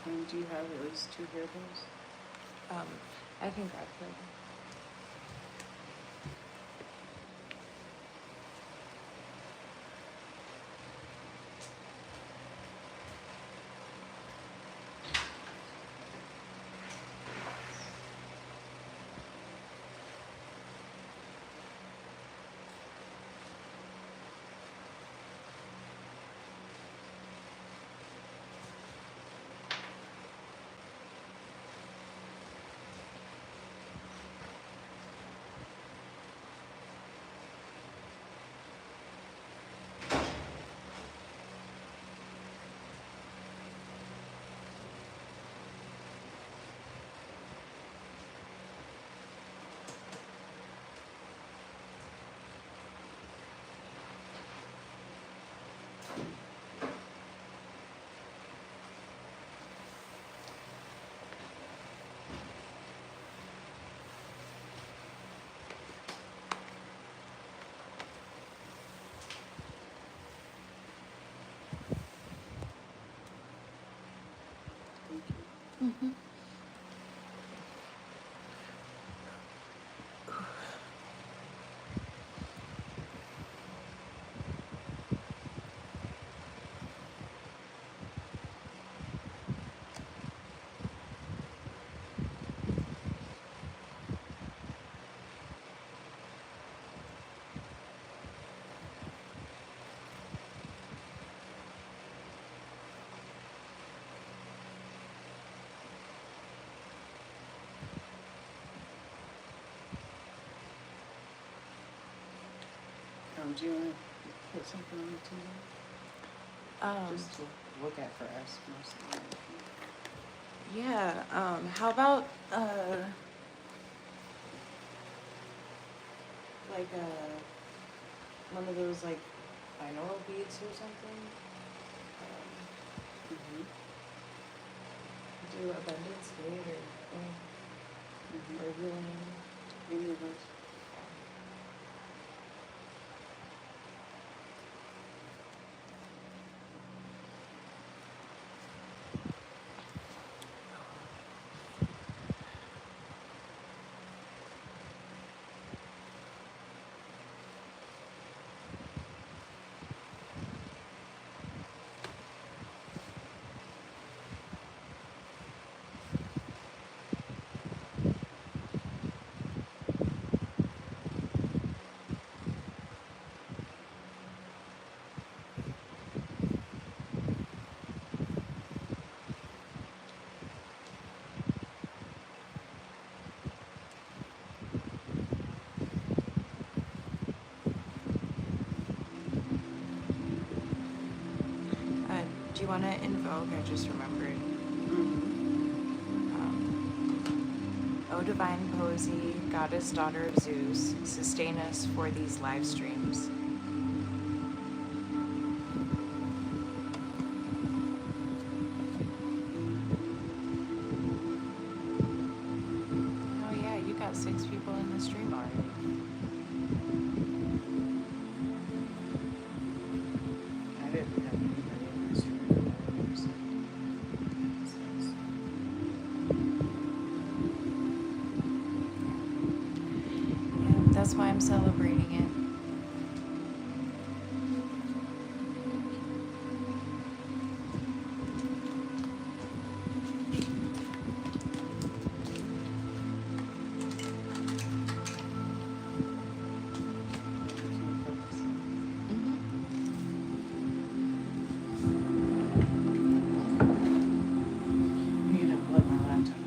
Do you have at least 2 hair bows? I can grab her. Thank you. Mm-hmm. Do you want to put something on the table? Just to look at for us mostly. Yeah, how about, like, one of those, like, binaural beats or something? Do Abundance Gate or Healing? Any of those. Do you want to invoke? I just remembered. O divine Posy, goddess daughter of Zeus, sustain us for these live streams. Oh yeah, you got 6 people in the stream already. I didn't have anybody in my stream. Yeah, that's why I'm celebrating it. I'm gonna plug my laptop.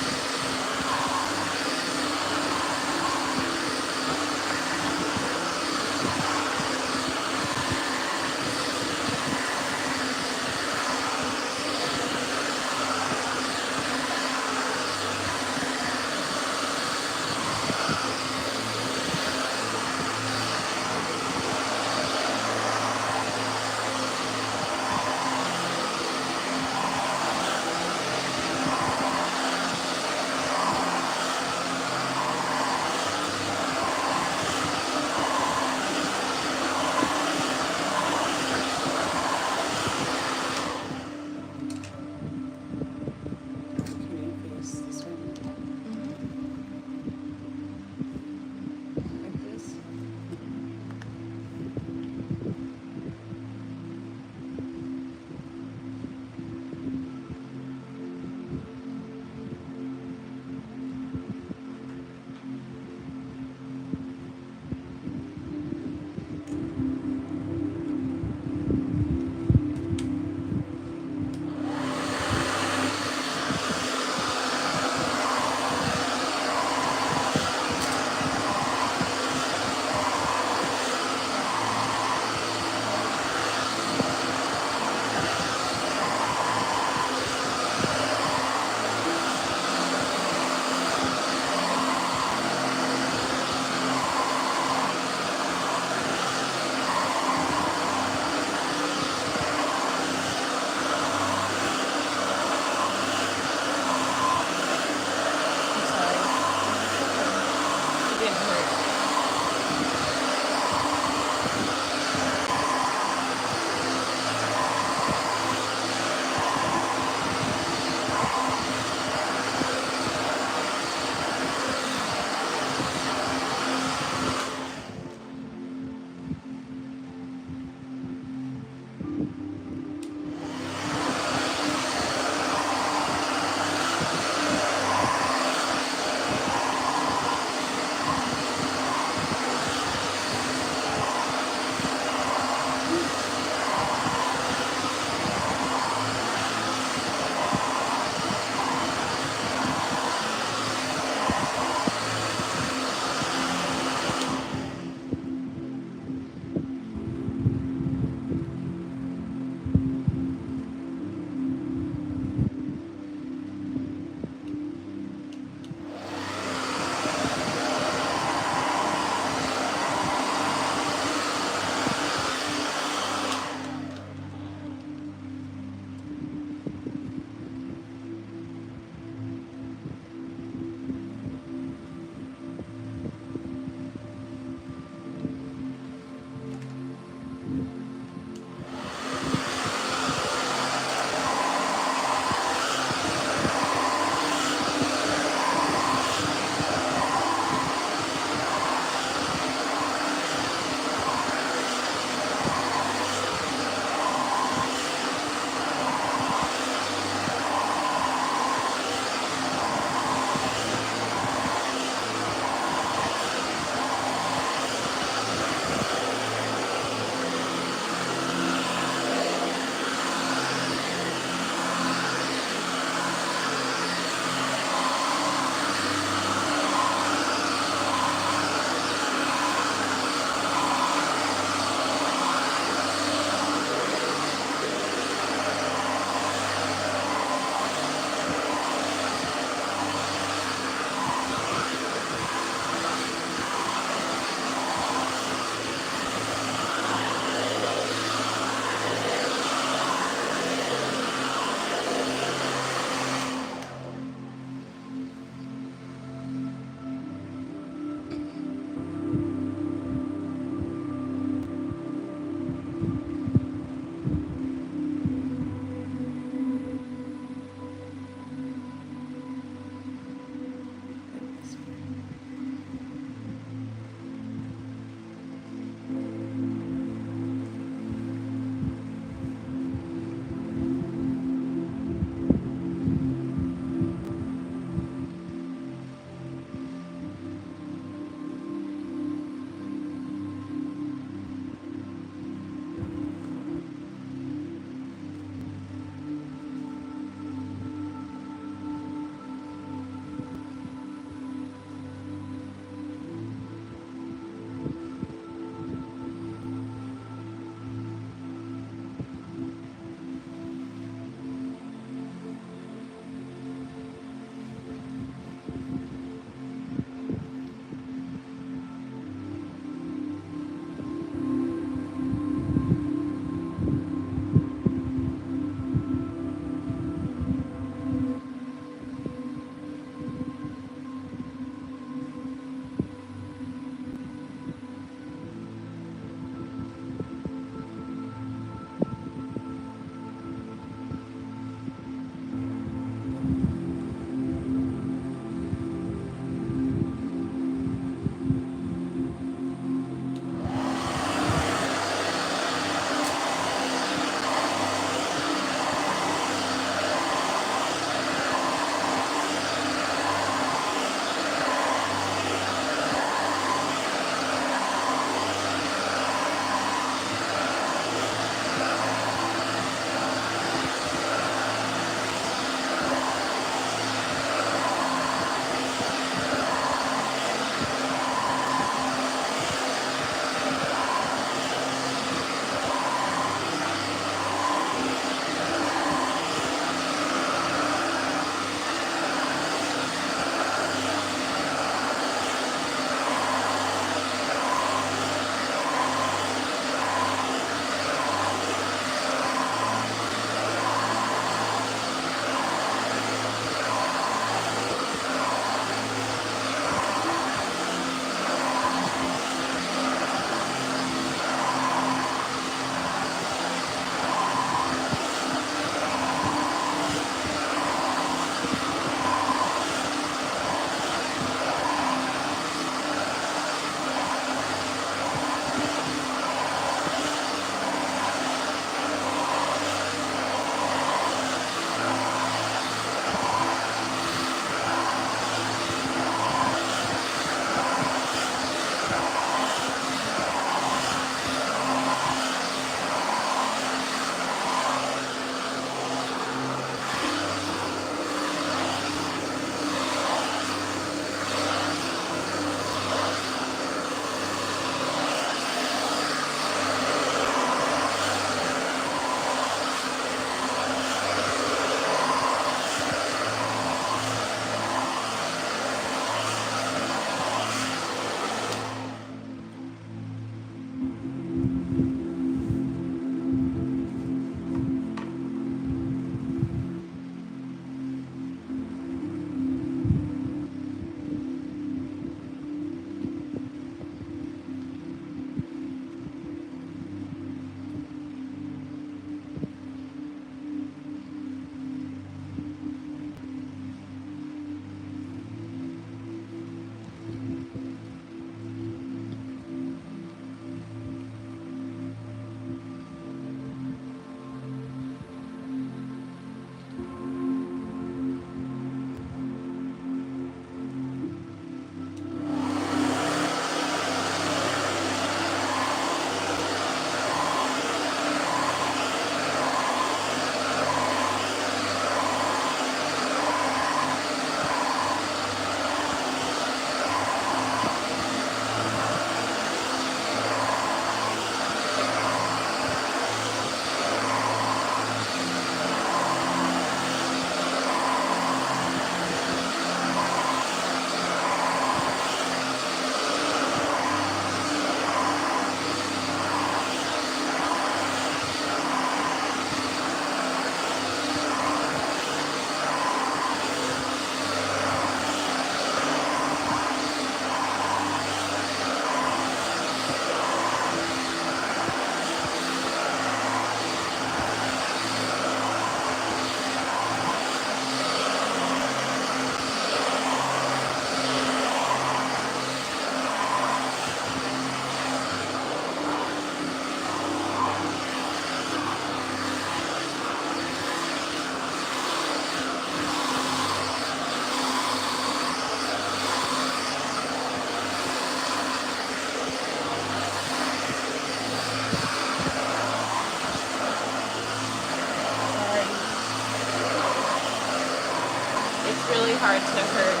really hard to hurt.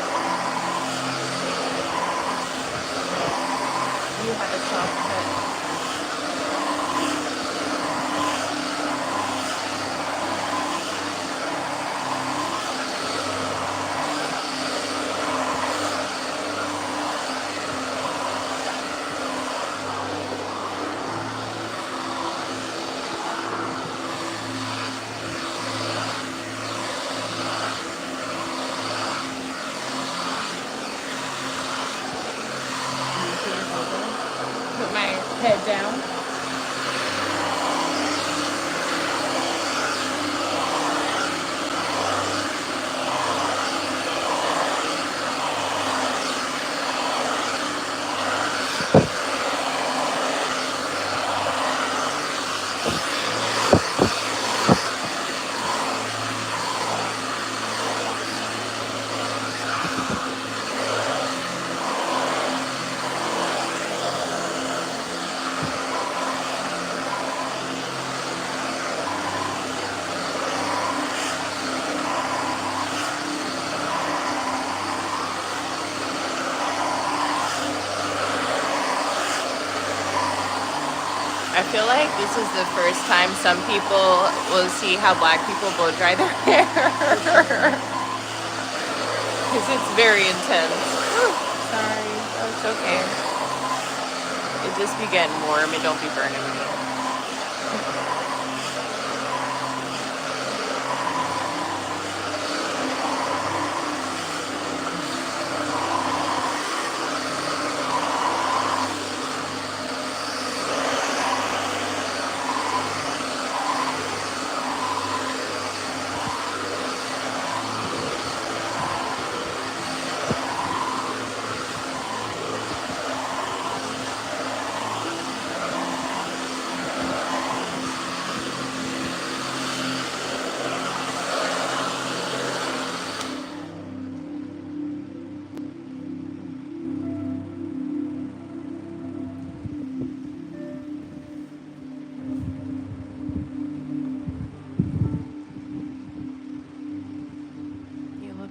You have a soft touch. Put my head down. I feel like this is the first time some people will see how black people blow dry their hair. Because it's very intense. Sorry, oh, it's okay. It just be getting warm, it don't be burning me.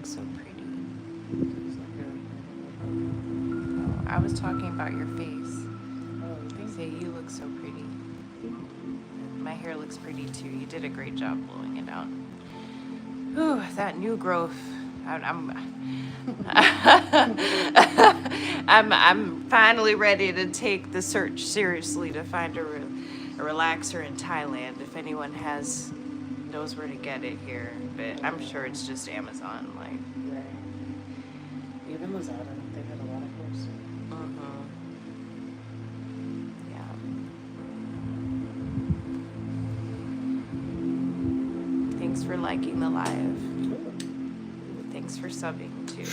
So pretty. I was talking about your face. They say you look so pretty. My hair looks pretty too. You did a great job blowing it out. Ooh, that new growth. I'm finally ready to take the search seriously to find a relaxer in Thailand. If anyone knows where to get it here, but I'm sure it's just Amazon. Like, right. Even Lazada, they had a lot of clothes. Yeah. Thanks for liking the live. Cool. Thanks for subbing too.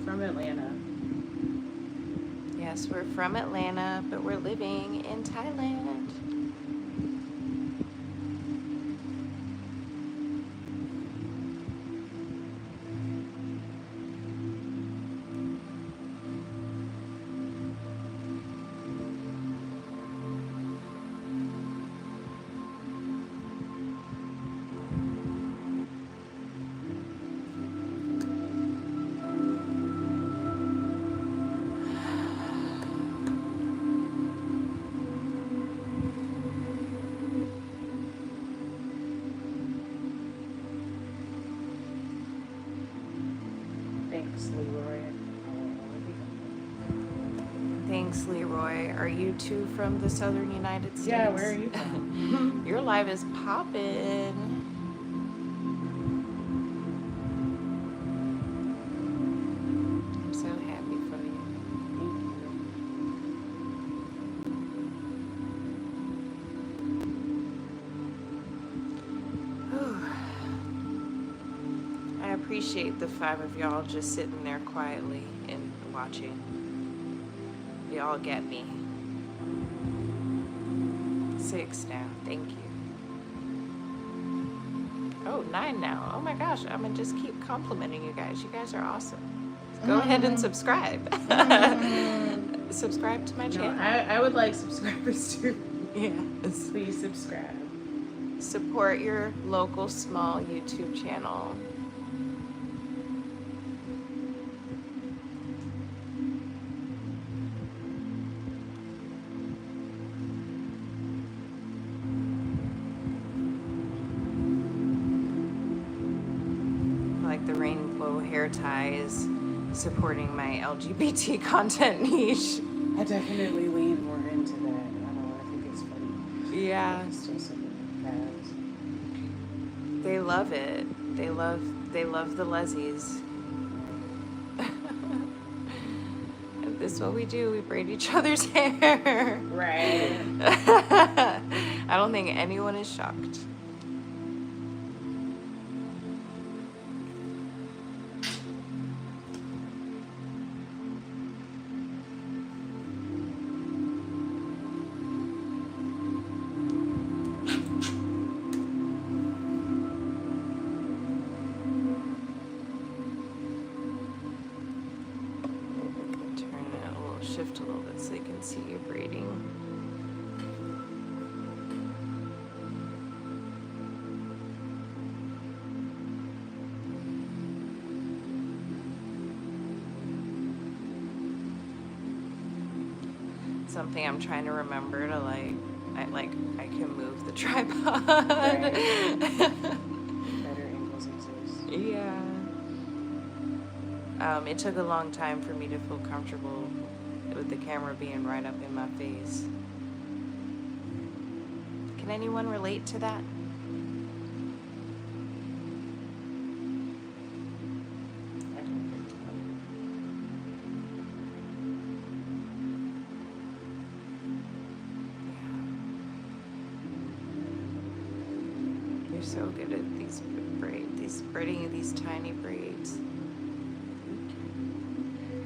From Atlanta. Yes, we're from Atlanta, but we're living in Thailand. Thanks, Leroy. Are you two from the southern United States? Yeah, where are you from? Your live is poppin'. I'm so happy for you. Thank you. I appreciate the 5 of y'all just sitting there quietly and watching. You all get me. 6 now. Thank you. Oh, 9 now. Oh my gosh. I'm going to just keep complimenting you guys. You guys are awesome. Go ahead and subscribe. Subscribe to my channel. I would like subscribers too. Yes. Please subscribe. Support your local small YouTube channel. Like the rainbow hair ties, supporting my LGBT content niche. I definitely lean more into that. I don't know, I think it's funny. Yeah. It's still something that has. They love it. They love the Lezzies. And this is what we do. We braid each other's hair. Right. I don't think anyone is shocked. Shift a little bit so they can see you braiding. Something I'm trying to remember to I can move the tripod. Right. Better angles exist. Yeah. It took a long time for me to feel comfortable with the camera being right up in my face. Can anyone relate to that? I don't think so. You're so good at these braiding these tiny braids.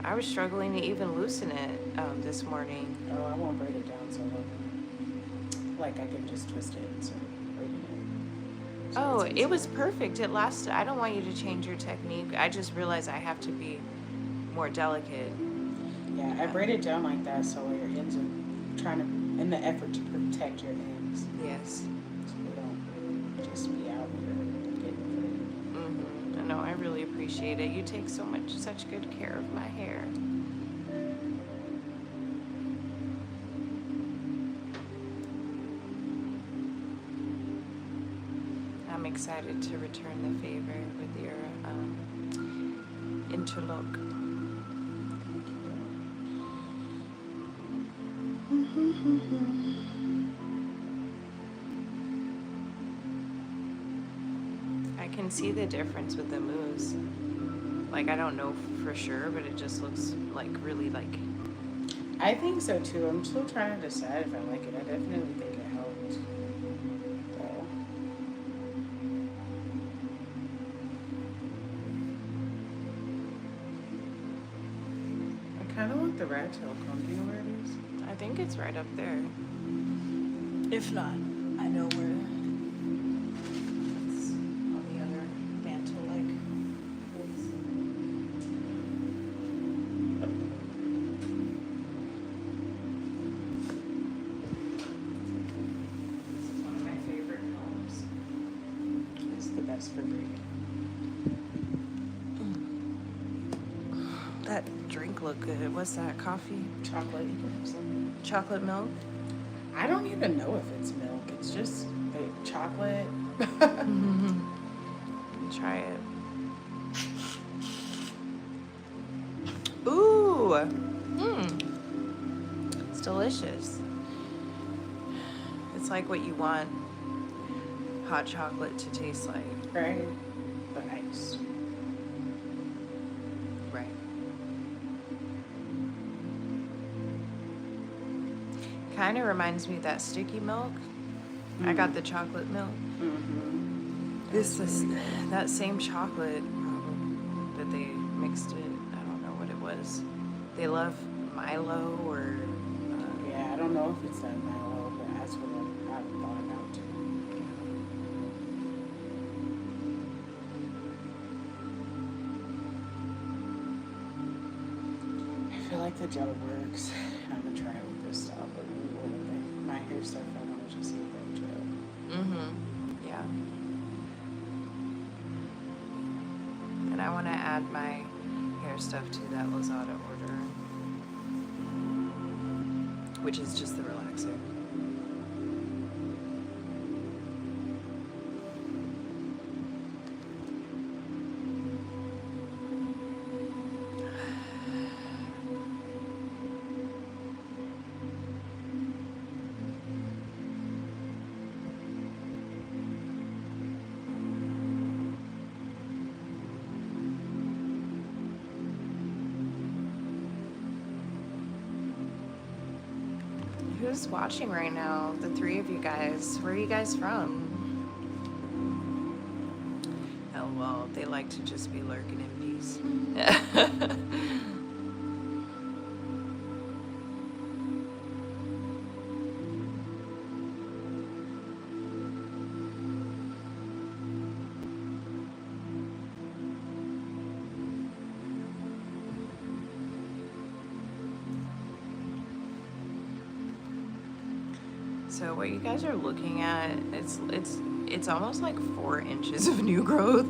I was struggling to even loosen it this morning. Oh, I won't braid it down so low. Like I can just twist it and start braiding it. So Oh, it's it was easier. perfect. It lasted. I don't want you to change your technique. I just realized I have to be more delicate. Yeah, I braid it down like that so your ends are trying to, in the effort to protect your ends. Yes. So they don't just be out here getting frayed. Mm-hmm. No, I really appreciate it. You take such good care of my hair. I'm excited to return the favor with your interlock. I can see the difference with the mousse. Like, I don't know for sure, but it just looks like really like... I think so too. I'm still trying to decide if I like it. I definitely think it helped. Though. I kind of want the rat tail comb. Do you know where it is? I think it's right up there. If not, I know where it's on the other mantle, like. This is one of my favorite combs. It's the best for braiding. That drink looked good. What's that? Coffee? Chocolate. You can have some. Chocolate milk? I don't even know if it's milk. It's just chocolate. Try it. Ooh! It's delicious. It's like what you want hot chocolate to taste like. Right? But iced. Right. Kind of reminds me of that sticky milk. I got the chocolate milk. Mm-hmm. This is that same chocolate that they mixed it. I don't know what it was. They love Milo or Yeah, I don't know if it's that Milo, but that's what I've thought about too. I feel like the gel works. I'm gonna try it with this style, but maybe what do you think? my hair stuff, I want to just leave that gel. Yeah. And I want to add my hair stuff to that Lazada order, which is just the relaxer. Who's watching right now? The three of you guys. Where are you guys from? Oh, well, they like to just be lurking in peace. So what you guys are looking at, it's almost like 4 inches of new growth,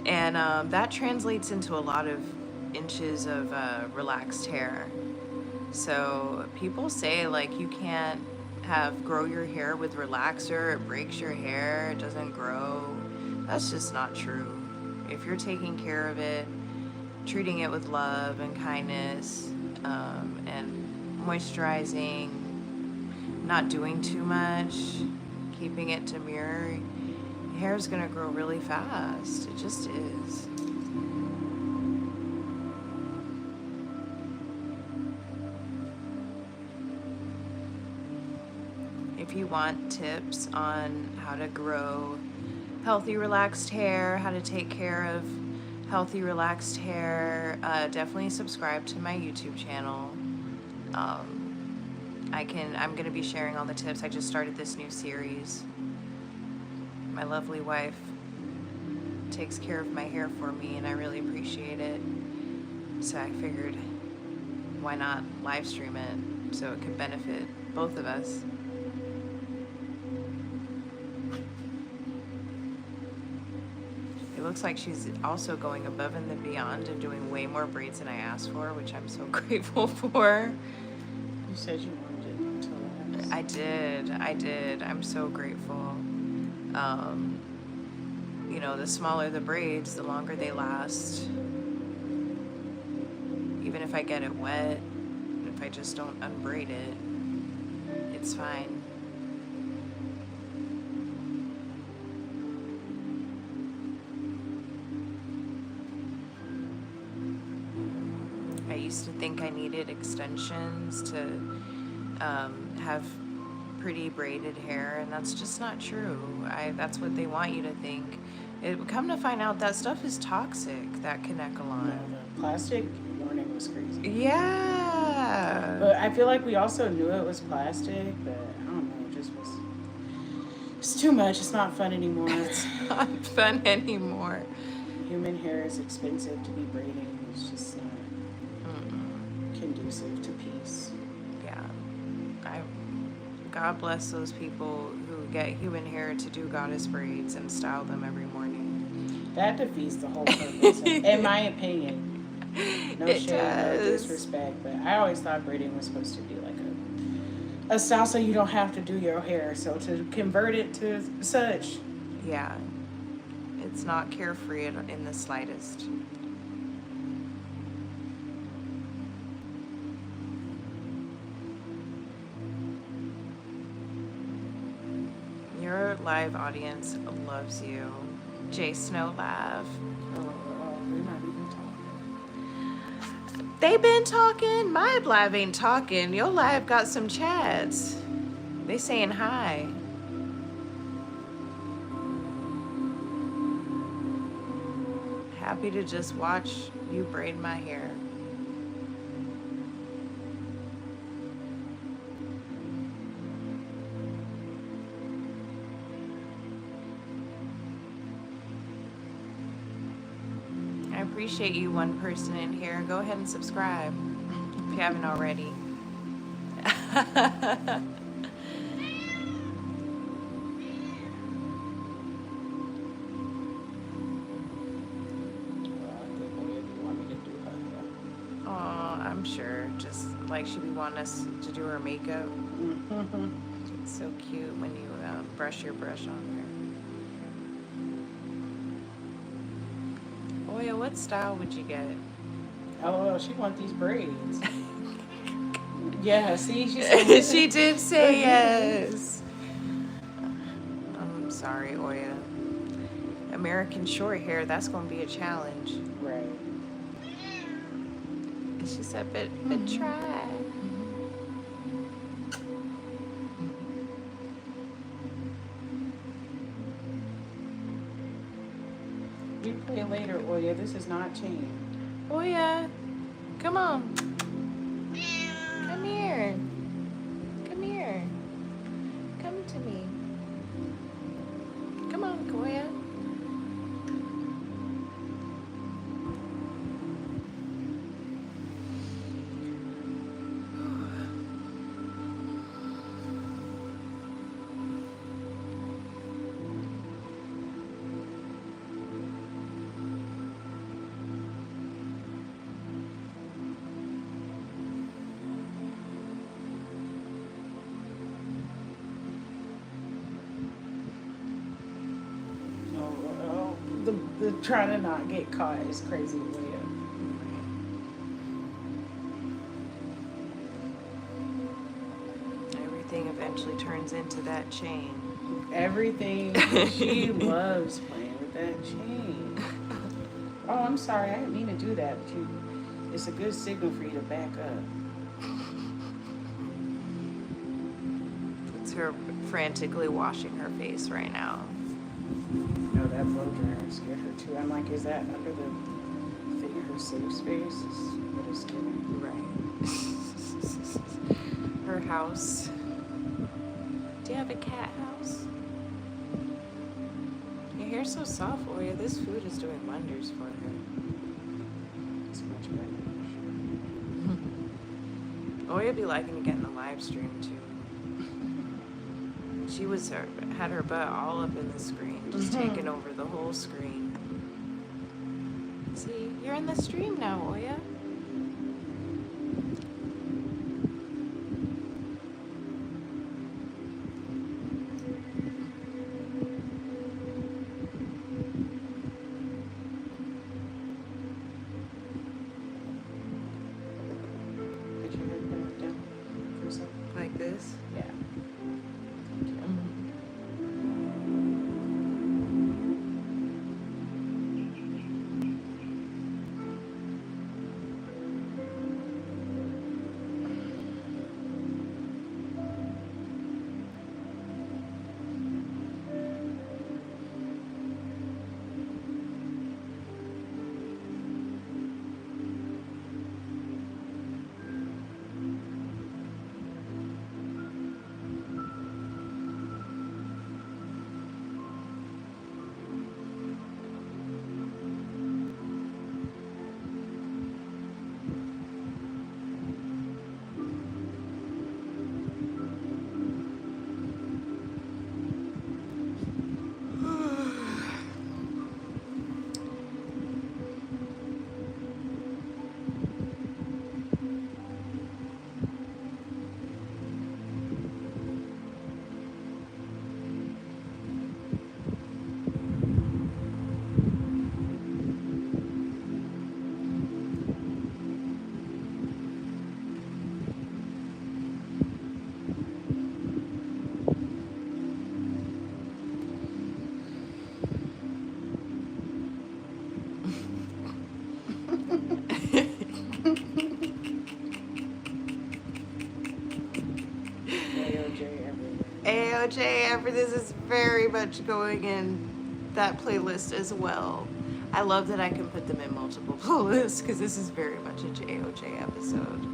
and that translates into a lot of inches of relaxed hair. So people say like you can't grow your hair with relaxer, it breaks your hair, it doesn't grow. That's just not true. If you're taking care of it, treating it with love and kindness, and moisturizing, not doing too much, keeping it to mirror, hair is gonna grow really fast. It just is. If you want tips on how to grow healthy, relaxed hair, how to take care of healthy, relaxed hair, definitely subscribe to my YouTube channel. I'm gonna be sharing all the tips. I just started this new series. My lovely wife takes care of my hair for me, and I really appreciate it. So I figured, why not live stream it so it could benefit both of us. It looks like she's also going above and beyond and doing way more braids than I asked for, which I'm so grateful for. You said you wanted it until last. I did. I'm so grateful. You know, the smaller the braids, the longer they last. Even if I get it wet, if I just don't unbraid it, it's fine. I used to think I needed extensions to have pretty braided hair, and that's just not true. That's what they want you to think. Come to find out, that stuff is toxic, that Kanekalon. No, the plastic warning was crazy. Yeah. But I feel like we also knew it was plastic, but I don't know, it just was... It's too much. It's not fun anymore. It's not fun anymore. Human hair is expensive to be braiding. It's just not conducive to peace. Yeah. God bless those people who get human hair to do goddess braids and style them every morning. That defeats the whole purpose, in my opinion. No shade, no disrespect, but I always thought braiding was supposed to be like a style so you don't have to do your hair. So to convert it to such. Yeah. It's not carefree in the slightest. Your live audience loves you. JayySnow Live. Oh, we're not even talking. They been talking. My live ain't talking. Your live got some chats. They saying hi. Happy to just watch you braid my hair. I appreciate you, one person in here. Go ahead and subscribe if you haven't already. just like she be wanting us to do her makeup. It's so cute when you brush your brush on her. Oh yeah, what style would you get? Oh, she want these braids. Yeah, see, she said She did say yes. I'm sorry, Oya. American short hair, that's going to be a challenge. Right. And she said, but try. We play later, Oya. This is not chain. Oya, come on. Come here. Come here. Come to me. Come on, Koya. The trying to not get caught is crazy, Oya. Everything eventually turns into that chain. Everything. She loves playing with that chain. Oh, I'm sorry. I didn't mean to do that. But it's a good signal for you to back up. It's her frantically washing her face right now. No, that blow dryer scared her too. I'm like, is that under the thing of her safe space? Is what it's doing? Right. Her house. Do you have a cat house? Your hair's so soft, Oya. This food is doing wonders for her. It's much better. Oya be liking to get in the live stream too. She had her butt all up in the screen, just taking over the whole screen. See, you're in the stream now, Oya. Did you head back down for a second? Like this? Yeah. AOJ this is very much going in that playlist as well. I love that I can put them in multiple playlists because this is very much a JOJ episode.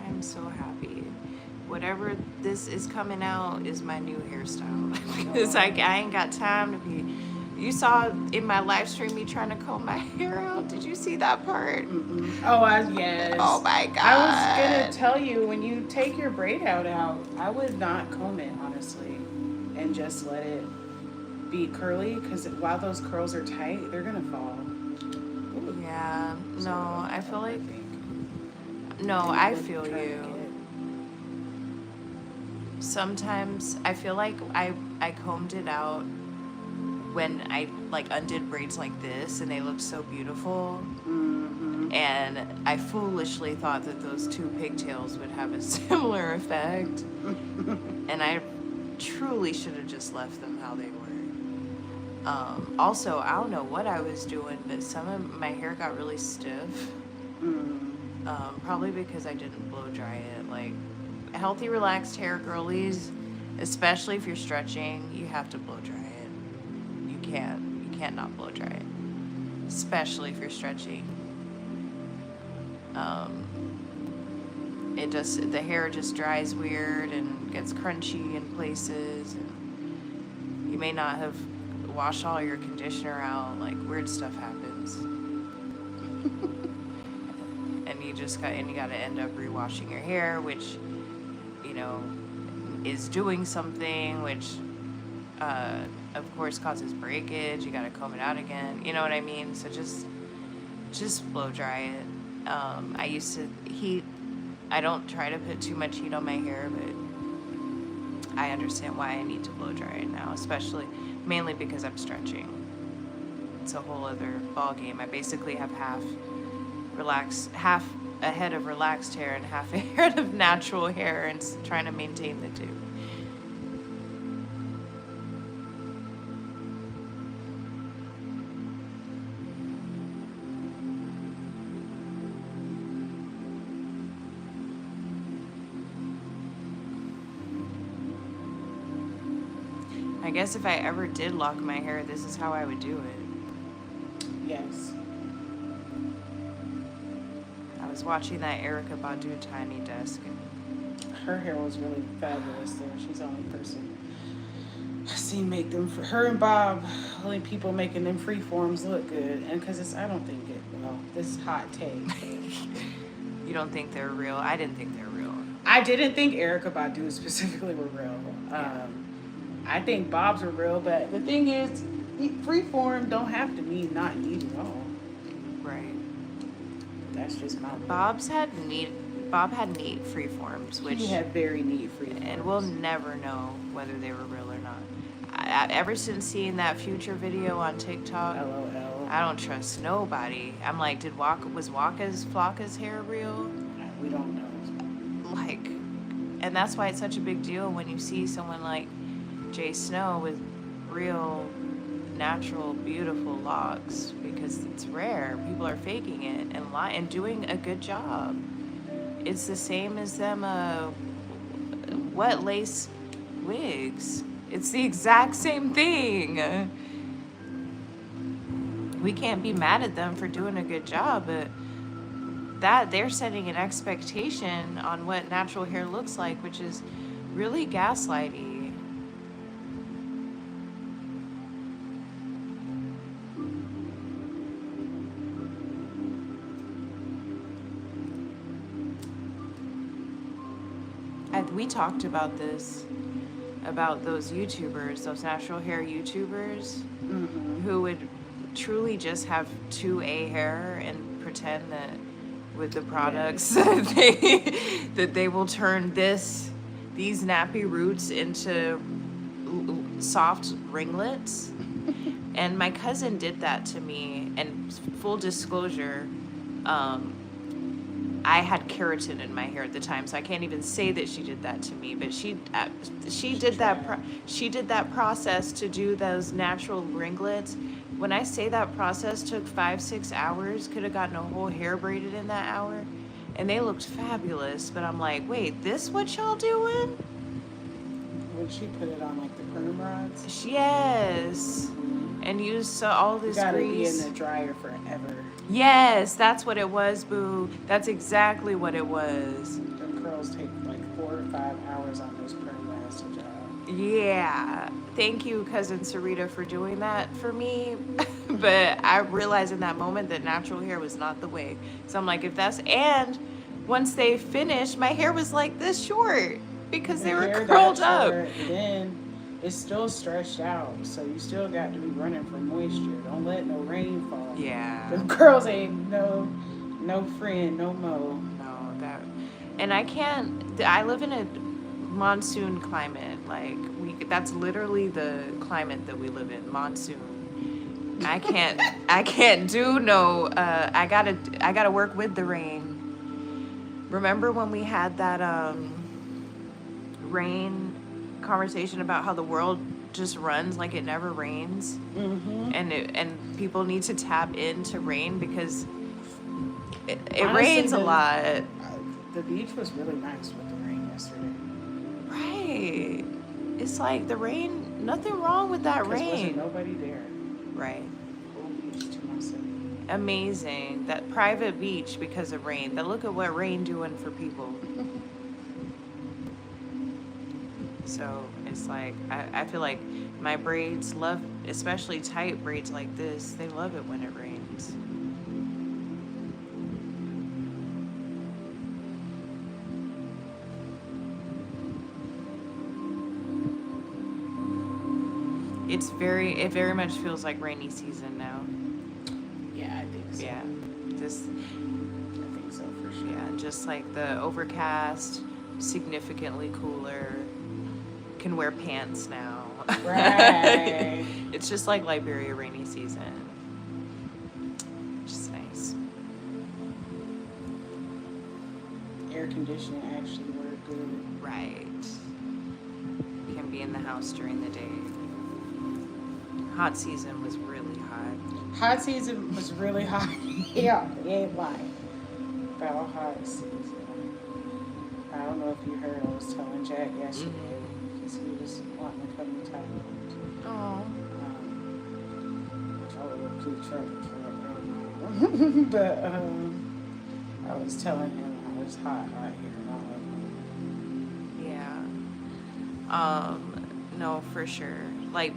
I'm so happy. Whatever this is coming out is my new hairstyle. Because I ain't got time to be. You saw in my live stream me trying to comb my hair out. Did you see that part? Oh, yes. Oh my God. I was gonna tell you, when you take your braid out, I would not comb it, honestly, and just let it be curly, because while those curls are tight, they're gonna fall. Ooh. Yeah, no, I feel like, no, And I would feel try to you. Sometimes I feel like I combed it out when I like undid braids like this and they looked so beautiful. And I foolishly thought that those two pigtails would have a similar effect. And I truly should have just left them how they were. Also, I don't know what I was doing, but some of my hair got really stiff. Probably because I didn't blow dry it. Like, healthy, relaxed hair, girlies, especially if you're stretching, you have to blow dry it. You can't not blow dry it, especially if you're stretching. The hair just dries weird and gets crunchy in places. And you may not have washed all your conditioner out. Like, weird stuff happens. And you gotta end up rewashing your hair, which, you know, is doing something, which, of course causes breakage. You gotta comb it out again. You know what I mean? So just blow dry it. I used to I don't try to put too much heat on my hair, but I understand why I need to blow dry it now, mainly because I'm stretching. It's a whole other ball game. I basically have half a head of relaxed hair and half a head of natural hair, and trying to maintain the two. I guess if I ever did lock my hair, this is how I would do it. Yes. I was watching that Erykah Badu Tiny Desk. Her hair was really fabulous there. She's the only person I seen make them, for her and Bob, only people making them free forms look good. And because I don't think this hot take. You don't think they're real? I didn't think they're real. I didn't think Erykah Badu specifically were real. Yeah. I think Bob's are real, but the thing is, freeform don't have to mean not neat at all. Right. That's just my opinion. Bob had neat freeforms, which He had very neat freeforms. and we'll never know whether they were real or not. Ever since seeing that Future video on TikTok, LOL. I don't trust nobody. I'm like, was Flocka's hair real? We don't know. Like, and that's why it's such a big deal when you see someone like JayySnow with real, natural, beautiful locks, because it's rare. People are faking it and doing a good job. It's the same as them wet lace wigs. It's the exact same thing. We can't be mad at them for doing a good job, but that they're setting an expectation on what natural hair looks like, which is really gaslighty. We talked about this, about those YouTubers, those natural hair YouTubers, who would truly just have 2A hair and pretend that with the products that they will turn these nappy roots into soft ringlets. And my cousin did that to me, and full disclosure, I had keratin in my hair at the time, so I can't even say that she did that to me. But she did that process to do those natural ringlets. When I say that process took 5-6 hours, could have gotten a whole hair braided in that hour, and they looked fabulous. But I'm like, wait, this what y'all doing? Would she put it on like the perm rods? Yes, and use all this You gotta grease. be in the dryer forever. Yes, that's what it was, boo. That's exactly what it was. Them curls take like 4 or 5 hours on those Yeah. Thank you, cousin Sarita, for doing that for me. But I realized in that moment that natural hair was not the way. So I'm like, if that's, and once they finished, my hair was like this short because they were Hair curled that up. short, and then it's still stretched out, so you still got to be running for moisture. Don't let no rain fall. Yeah. Them girls ain't no friend, no mo. No, that, and I can't, I live in a monsoon climate. Like, that's literally the climate that we live in, monsoon. I can't do no, I gotta work with the rain. Remember when we had that, rain conversation about how the world just runs like it never rains? Mm-hmm. And people need to tap into rain because it Honestly, rains a lot. The beach was really nice with the rain yesterday. Right. It's like the rain, nothing wrong with that 'Cause wasn't rain. nobody there. Right. Whole beach to myself. Amazing. That private beach because of rain. But look at what rain doing for people. So it's like, I feel like my braids love, especially tight braids like this, they love it when it rains. It very much feels like rainy season now. Yeah, I think so. Yeah. Just, I think so for sure. yeah, just like the overcast, significantly cooler, can wear pants now. Right. It's just like Liberia rainy season. Just nice. Air conditioning actually worked good. Right. Can be in the house during the day. Hot season was really hot. Hot season was really hot. Yeah, it ain't lying about hot season. I don't know if you heard, I was telling Jack yesterday because he was wanting to come to Thailand. Oh. Which I would keep trying to but I was telling him how it's hot out here and all of that. Yeah. No, for sure. Like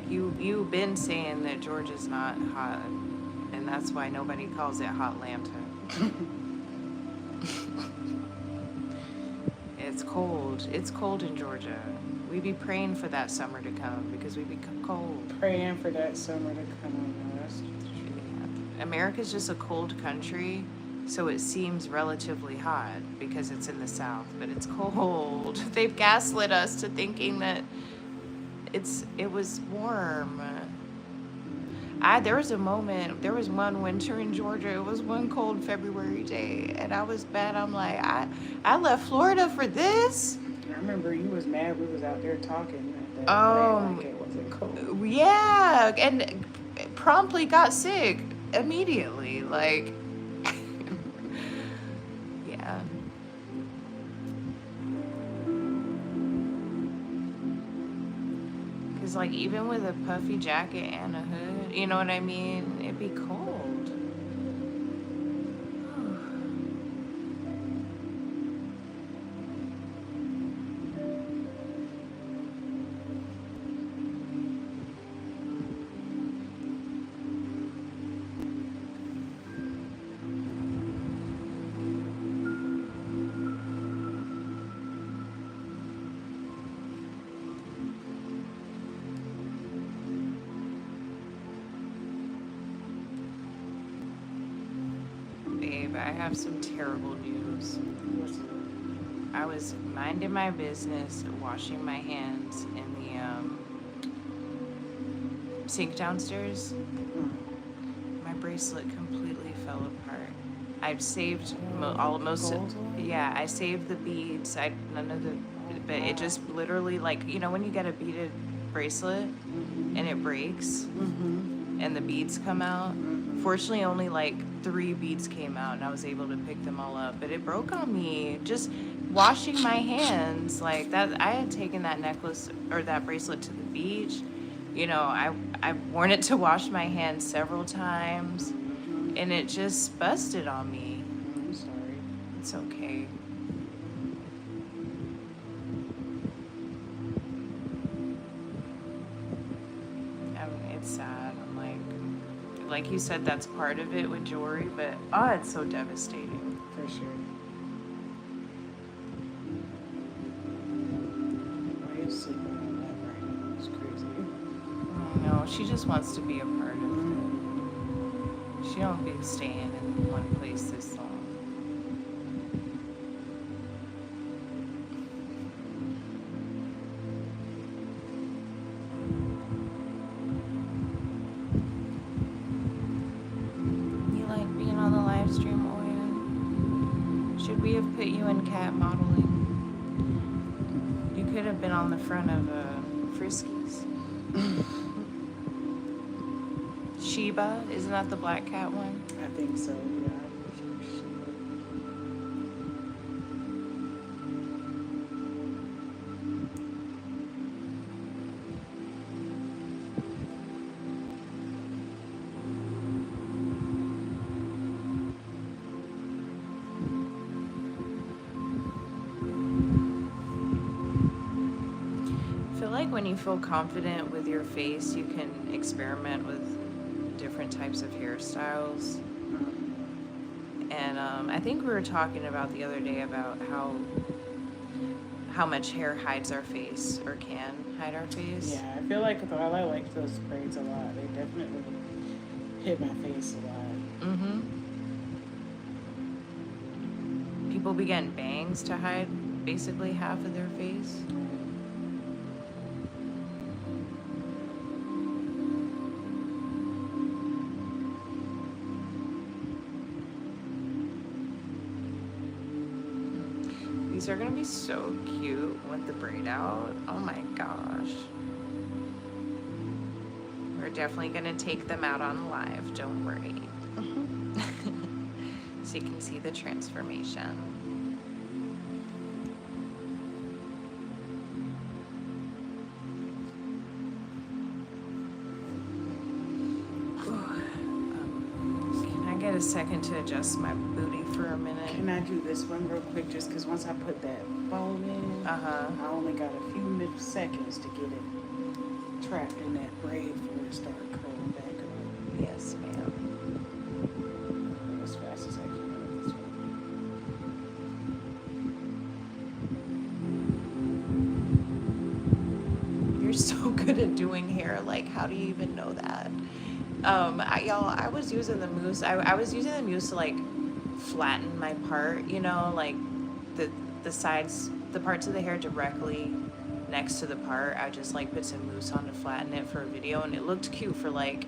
you've been saying that Georgia's not hot, and that's why nobody calls it Hotlanta. It's cold. It's cold in Georgia. We be praying for that summer to come because we be cold. Praying for that summer to come on. That's Yeah. America's just a cold country, so it seems relatively hot because it's in the South, but it's cold. They've gaslit us to thinking that it was warm. There was one winter in Georgia. It was one cold February day, and I was bad. I'm like, I left Florida for this. I remember you was mad we was out there talking at that like it wasn't cold. Yeah, and promptly got sick immediately. Like, yeah. Because, like, even with a puffy jacket and a hood, you know what I mean? It'd be cold. Babe, I have some terrible news. I was minding my business, washing my hands in the sink downstairs. My bracelet completely fell apart. I've saved I saved the beads. But it just literally, like, you know when you get a beaded bracelet and it breaks and the beads come out? Fortunately, only like 3 beads came out and I was able to pick them all up, but it broke on me just washing my hands like that. I had taken that necklace or that bracelet to the beach. You know, I've worn it to wash my hands several times and it just busted on me. I'm sorry. It's okay. It's sad. I'm like you said, that's part of it with jewelry, but it's so devastating. For sure. Why are you sleeping on that right now? It's crazy. No, she just wants to be a part of it. She don't be staying in one place this long. You like being on the live stream, Oya? Should we have put you in cat modeling? You could have been on the front of Friskies. Sheba, isn't that the black cat one? I think so, yeah. I feel like when you feel confident with your face, you can experiment with different types of hairstyles. And I think we were talking about the other day about how much hair hides our face or can hide our face. Yeah, I feel like while I like those braids a lot, they definitely hit my face a lot. Mm-hmm. People be getting bangs to hide basically half of their face. These are gonna be so cute with the braid out. Oh my gosh. We're definitely gonna take them out on live, don't worry. So you can see the transformation. Can I get a second to adjust my booty for a minute? Can I do this one real quick? Just because once I put that foam in, I only got a few seconds to get it trapped in that braid before it started curling back up. Yes, ma'am. As fast as I can with this one. You're so good at doing hair. Like, how do you even know that? I was using the mousse. I was using the mousse to like flatten my part, you know, like the sides, the parts of the hair directly next to the part. I just like put some mousse on to flatten it for a video, and it looked cute for like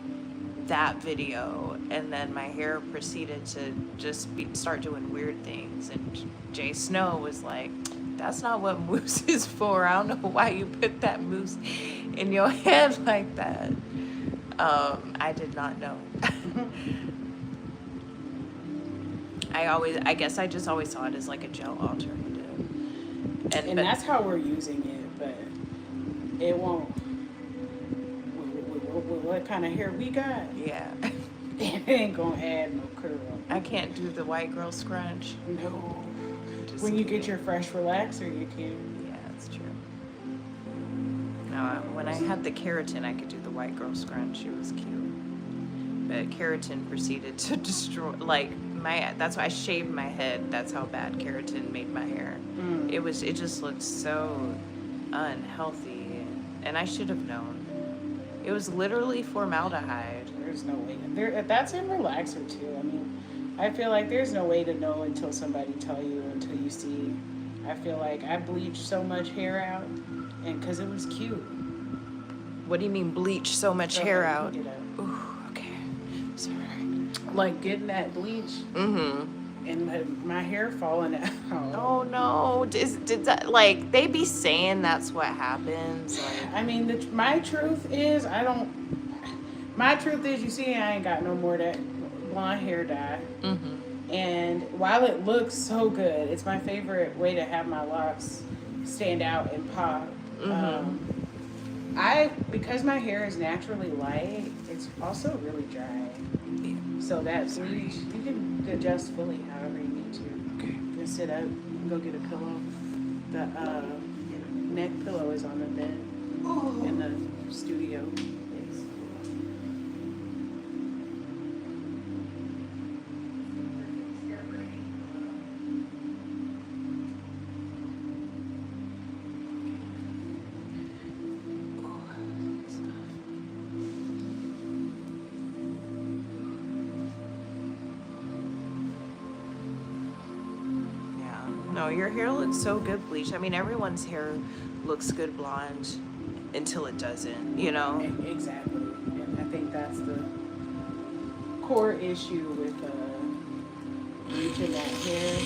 that video. And then my hair proceeded to just start doing weird things. And JayySnow was like, "That's not what mousse is for. I don't know why you put that mousse in your head like that." I did not know. I guess I just always saw it as like a gel alternative. And that's how we're using it, but it won't. With what kind of hair we got, Yeah. it ain't gonna add no curl. I can't do the white girl scrunch. No. Just When you kidding. get your fresh relaxer, you can. Yeah, that's true. No, when I had the keratin, I could do the white girl scrunch. It was cute. But keratin proceeded to destroy, like, that's why I shaved my head. That's how bad keratin made my hair. It just looked so unhealthy. And I should have known. It was literally formaldehyde. There's no way. That's in relaxer too. I mean, I feel like there's no way to know until somebody tell you, until you see. I feel like I bleached so much hair out, and because it was cute. What do you mean bleach so much hair out? Get out. Ooh, okay. Sorry. Like getting that bleach and my hair falling out. Oh no! Did that, like, they be saying that's what happens? Like, I mean, my truth is you see, I ain't got no more of that blonde hair dye. And while it looks so good, it's my favorite way to have my locks stand out and pop. Because my hair is naturally light, it's also really dry. So that's you can adjust fully however you need to. Okay. You can sit up, you can go get a pillow. The neck pillow is on the bed in the studio. No, your hair looks so good bleached. I mean, everyone's hair looks good blonde until it doesn't, you know? Exactly. And I think that's the core issue with bleaching that hair,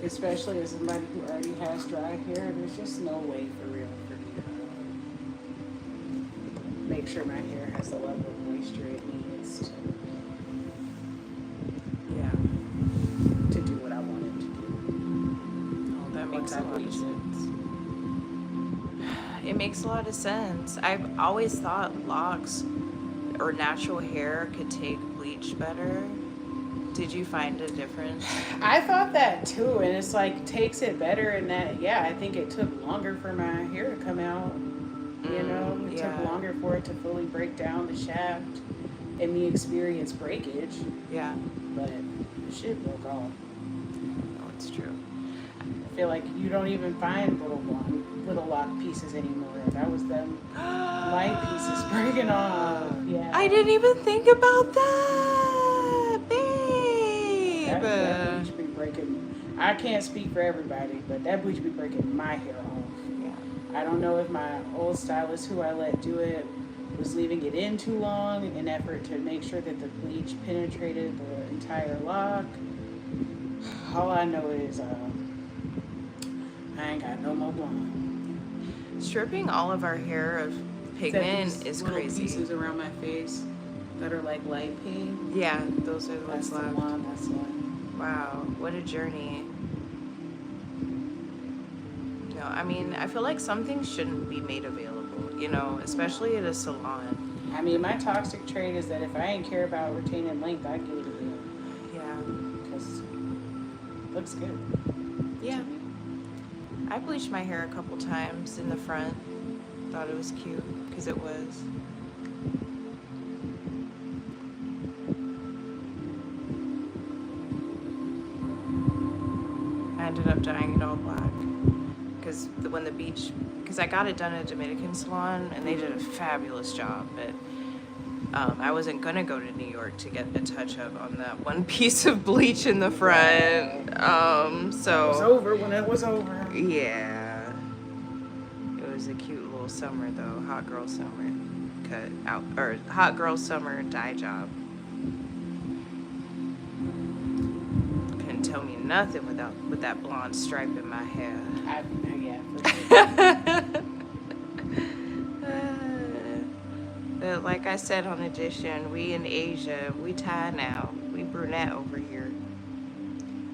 especially as somebody who already has dry hair. There's just no way for real for me to make sure my hair has the level of moisture it needs Yeah. to do what I want it to do. Oh, that makes a Once I lot of bleach it. sense. It makes a lot of sense. I've always thought locks or natural hair could take bleach better. Did you find a difference? I thought that too, and it's like takes it better in that, yeah, I think it took longer for my hair to come out. You know, it yeah. took longer for it to fully break down the shaft and me experience breakage, Yeah. but the shit broke off. Oh, it's true. I feel like you don't even find little lock pieces anymore. That was them light pieces breaking off. Yeah. I didn't even think about that, babe. That bleach be breaking. I can't speak for everybody, but that bleach be breaking my hair off. Yeah. I don't know if my old stylist who I let do it was leaving it in too long in effort to make sure that the bleach penetrated the entire lock. All I know is I ain't got no more blonde. Stripping all of our hair of pigment is little crazy. Pieces around my face that are like light pink. Yeah, those are the That's ones the left. one. That's the one. Wow, what a journey. No, I mean, I feel like some things shouldn't be made available, you know, especially at a salon. I mean, my toxic trait is that if I ain't care about retaining length, I give it away. Yeah. Because it looks good. Yeah. I bleached my hair a couple times in the front. Thought it was cute, because it was. I ended up dyeing it all black. Because I got it done at a Dominican salon, and they did a fabulous job, but I wasn't gonna go to New York to get a touch up on that one piece of bleach in the front. So It was over when it was over. yeah, it was a cute little summer though, hot girl summer cut out, or hot girl summer dye job. Couldn't tell me nothing with that blonde stripe in my hair. Yeah, for sure. But like I said on Edition, we in Asia, we Thai now. We brunette over here.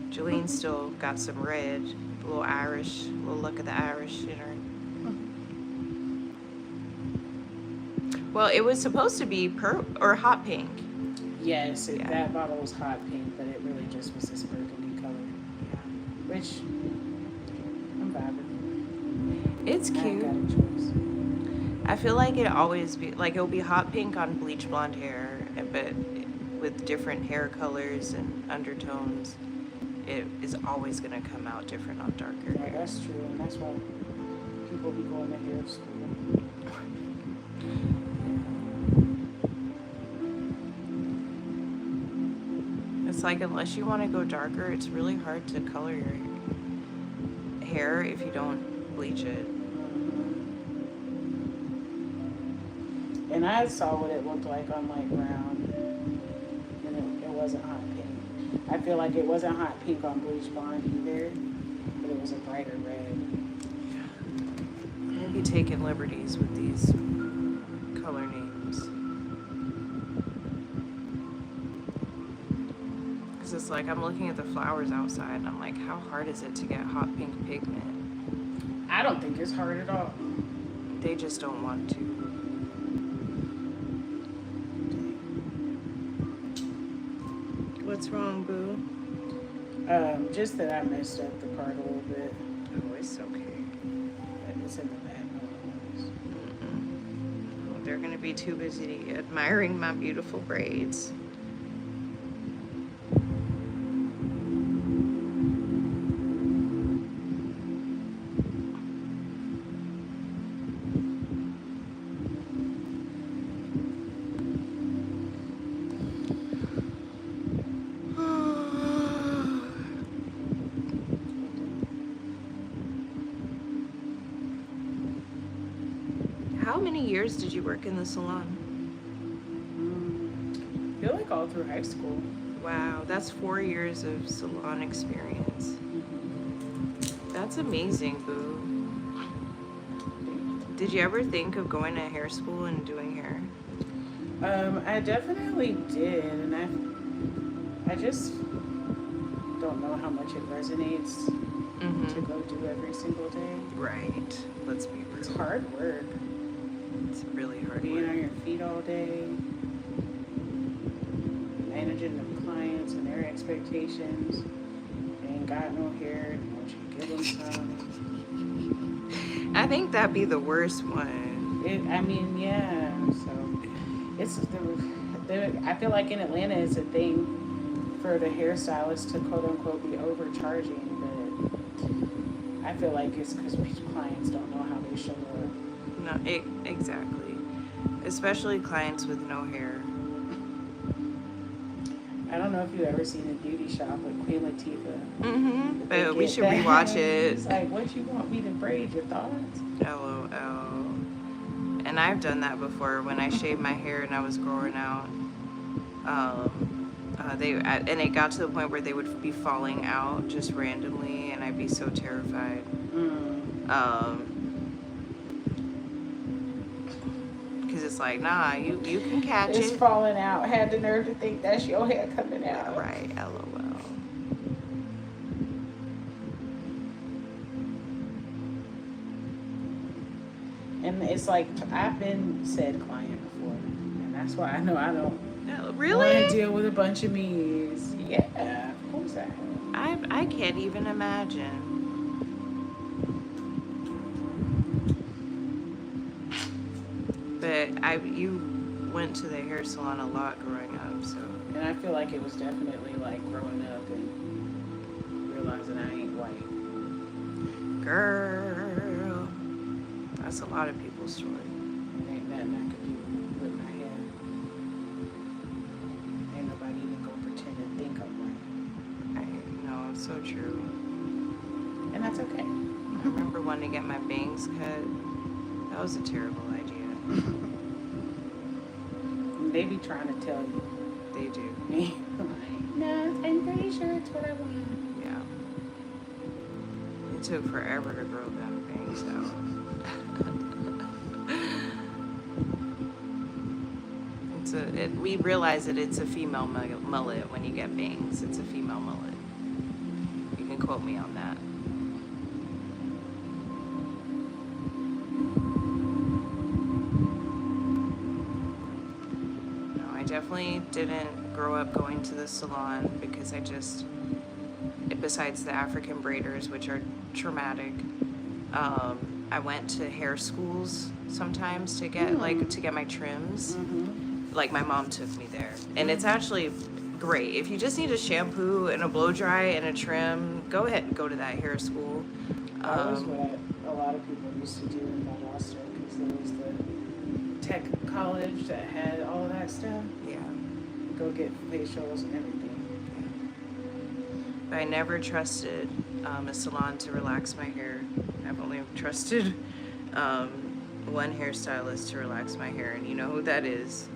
Jolene still got some red, a little Irish, a little look of the Irish in her. Well, it was supposed to be hot pink. Yes, Yeah. that bottle was hot pink, but it really just was this burgundy color, which I'm vibing. It's I ain't cute. got a choice. I feel like it'll be hot pink on bleach blonde hair, but with different hair colors and undertones, it is always gonna come out different on darker Yeah, hair. that's true, and that's why people be going to hair school. It's like, unless you want to go darker, it's really hard to color your hair if you don't bleach it. And I saw what it looked like on light brown, and it wasn't hot pink. I feel like it wasn't hot pink on bleach blonde either, but it was a brighter red. Maybe taking liberties with these color names. Because it's like, I'm looking at the flowers outside, and I'm like, how hard is it to get hot pink pigment? I don't think it's hard at all. They just don't want to. What's wrong, boo? Just that I messed up the part a little bit. Oh, it's okay. But it's in the bag. Well, they're gonna be too busy admiring my beautiful braids. many years did you work in the salon? I feel like all through high school. Wow, that's 4 years of salon experience. That's amazing, boo. Did you ever think of going to hair school and doing hair? I definitely did, and I just don't know how much it resonates to go do every single day. Right. Let's be real. It's hard work. It's really hard Being work. on your feet all day, managing the clients and their expectations. They ain't got no hair, won't you give them some? I think that'd be the worst one. Yeah. So it's I feel like in Atlanta it's a thing for the hairstylist to quote unquote be overcharging, but I feel like it's because clients don't know how they show up. No, exactly. Especially clients with no hair. I don't know if you've ever seen a beauty shop with Queen Latifah. But we should rewatch it. It's like, what you want me to braid? Your thoughts? LOL. And I've done that before when I shaved my hair and I was growing out. And it got to the point where they would be falling out just randomly, and I'd be so terrified. Because it's like, nah, you can catch it. It's falling out. Had the nerve to think that's your hair coming out. Right, LOL. And it's like, I've been said client before, and that's why I know I don't Really? want to deal with a bunch of me's. Yeah, of course I have. I can't even imagine. But you went to the hair salon a lot growing up, so. And I feel like it was definitely like growing up and realizing I ain't white. Girl, that's a lot of people's story. Ain't nothing I could do with my hair. Ain't nobody even gonna pretend to think I'm white. No, it's so true. And that's okay. I remember wanting to get my bangs cut. That was a terrible idea. They be trying to tell you. They do. No, I'm pretty sure it's what I want. Yeah. It took forever to grow them bangs out. We realize that it's a female mullet when you get bangs. It's a female mullet. You can quote me on that. No, I definitely didn't grow up going to the salon because besides the African braiders, which are traumatic, I went to hair schools sometimes to get my trims. Like my mom took me there, and it's actually great. If you just need a shampoo and a blow dry and a trim, go ahead and go to that hair school. That was what a lot of people used to do in Valdosta, because there was the tech college that had all of that stuff. Yeah. Go get facials and everything. But I never trusted a salon to relax my hair. I've only trusted one hairstylist to relax my hair, and you know who that is.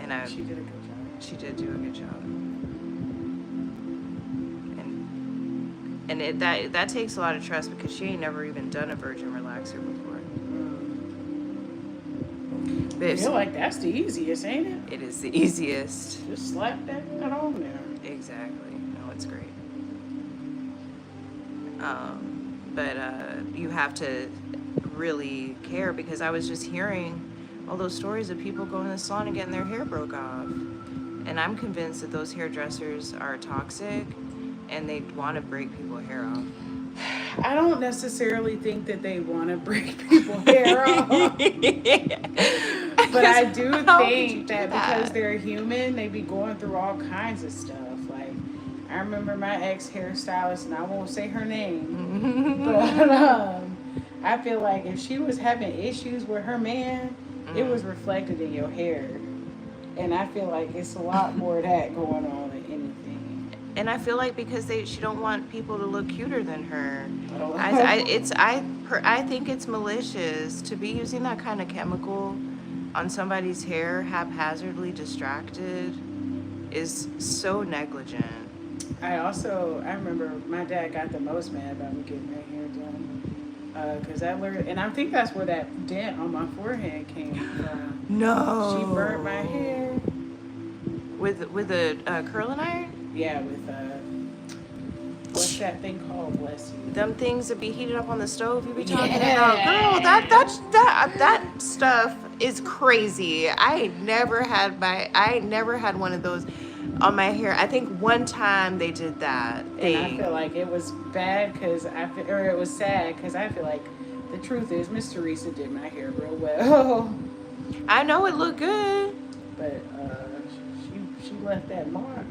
And She did a good job. She did do a good job. And that takes a lot of trust, because she ain't never even done a virgin relaxer before. But I feel like that's the easiest, ain't it? it is the easiest. Just slap that on there. Exactly. No, it's great. But you have to really care, because I was just hearing all those stories of people going to the salon and getting their hair broke off. And I'm convinced that those hairdressers are toxic and they want to break people's hair off. I don't necessarily think that they want to break people's hair off. But I do think that because they're human, they be going through all kinds of stuff. Like, I remember my ex hairstylist, and I won't say her name, but I feel like if she was having issues with her man, it was reflected in your hair. And I feel like it's a lot more of that going on than anything. And I feel like because she don't want people to look cuter than her. Oh. I think it's malicious to be using that kind of chemical on somebody's hair haphazardly distracted is so negligent. I remember my dad got the most mad about me getting my hair done. Because I learned, and I think that's where that dent on my forehead came from. No. She burnt my hair. With a curling iron? Yeah, with what's that thing called? Bless you. Them things that be heated up on the stove you be talking about. Girl, that stuff is crazy. I never had one of those on my hair. I think one time they did that thing. And I feel like it was bad or it was sad because I feel like the truth is Miss Teresa did my hair real well. I know it looked good. But she left that mark.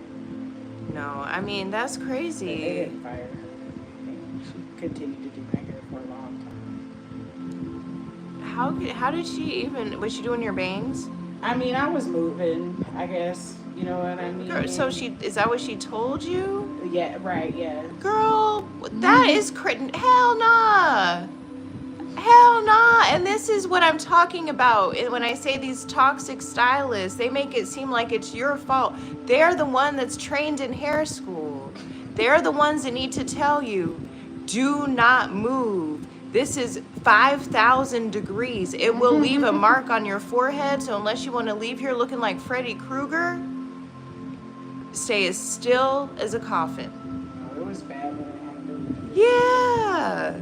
No, I mean, that's crazy. But they didn't fire her. She continued to do my hair for a long time. How did she even, was she doing your bangs? I mean, I was moving, I guess. You know what I mean? Girl, so is that what she told you? Yeah, right, yeah. Girl, that is hell nah. Hell nah. And this is what I'm talking about. When I say these toxic stylists, they make it seem like it's your fault. They're the one that's trained in hair school. They're the ones that need to tell you, do not move. This is 5,000 degrees. It will leave a mark on your forehead. So unless you want to leave here looking like Freddy Krueger, stay as still as a coffin. Oh, it was bad when I had to do it. Yeah.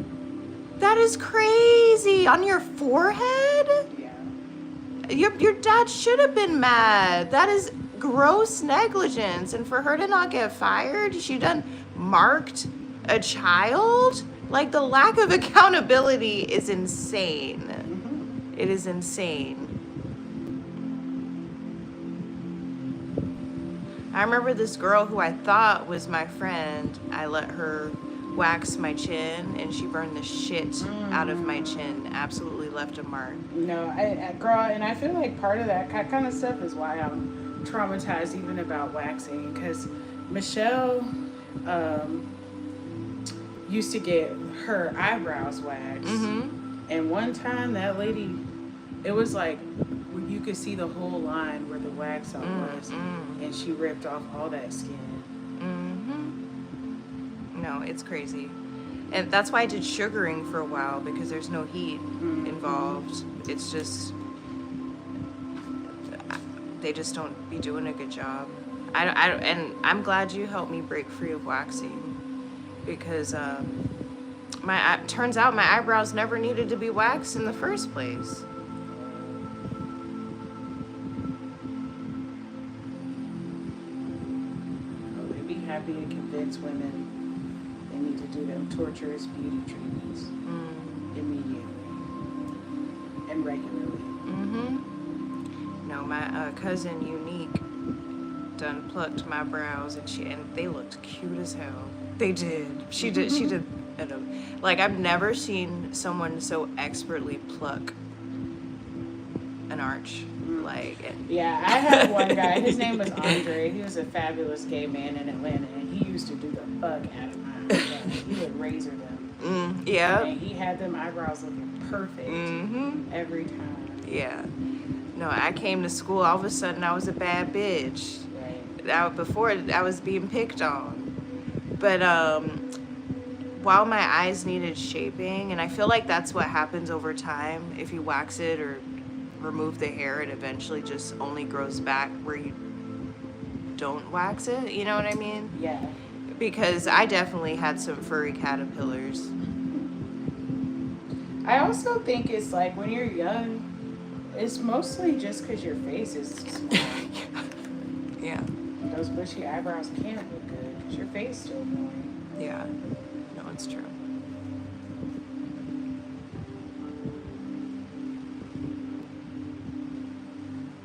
That is crazy. On your forehead? Yeah. Your dad should have been mad. That is gross negligence. And for her to not get fired, she done marked a child? Like, the lack of accountability is insane. Mm-hmm. It is insane. I remember this girl who I thought was my friend. I let her wax my chin, and she burned the shit out of my chin. Absolutely left a mark. No, girl, and I feel like part of that kind of stuff is why I'm traumatized even about waxing. Because Michelle used to get her eyebrows waxed. Mm-hmm. And one time that lady, it was like you could see the whole line where the wax on was. And she ripped off all that skin. No, it's crazy. And that's why I did sugaring for a while, because there's no heat involved. It's just, they just don't be doing a good job. And I'm glad you helped me break free of waxing, because turns out my eyebrows never needed to be waxed in the first place. They'd be happy to convince women they need to do them torturous beauty treatments immediately and regularly. No, my cousin Unique done plucked my brows, and they looked cute as hell. They did. She did. Like, I've never seen someone so expertly pluck an arch. Yeah, I had one guy. His name was Andre. He was a fabulous gay man in Atlanta, and he used to do the fuck out of my eyebrows. He would razor them. Yeah. And he had them eyebrows looking perfect every time. Yeah. No, I came to school, all of a sudden I was a bad bitch. Right. Before I was being picked on. But while my eyes needed shaping, and I feel like that's what happens over time. If you wax it or remove the hair, it eventually just only grows back where you don't wax it. You know what I mean? Yeah. Because I definitely had some furry caterpillars. I also think it's like when you're young, it's mostly just because your face is small. Yeah. Those bushy eyebrows can't look good because your face is still growing. Yeah. No, it's true.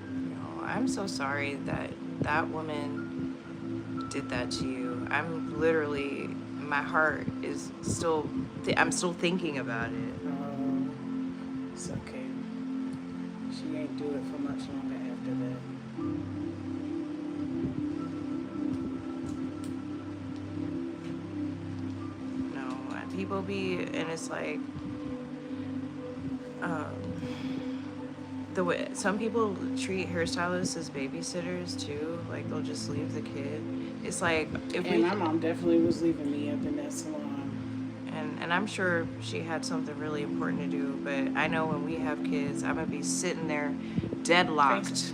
No, I'm so sorry that that woman did that to you. I'm literally, my heart is still, I'm still thinking about it. It's okay. She ain't do it for much longer after that. people be, and it's like, the way some people treat hairstylists as babysitters too. Like they'll just leave the kid. It's like my mom definitely was leaving me up in that salon. And I'm sure she had something really important to do, but I know when we have kids, I'm gonna be sitting there deadlocked.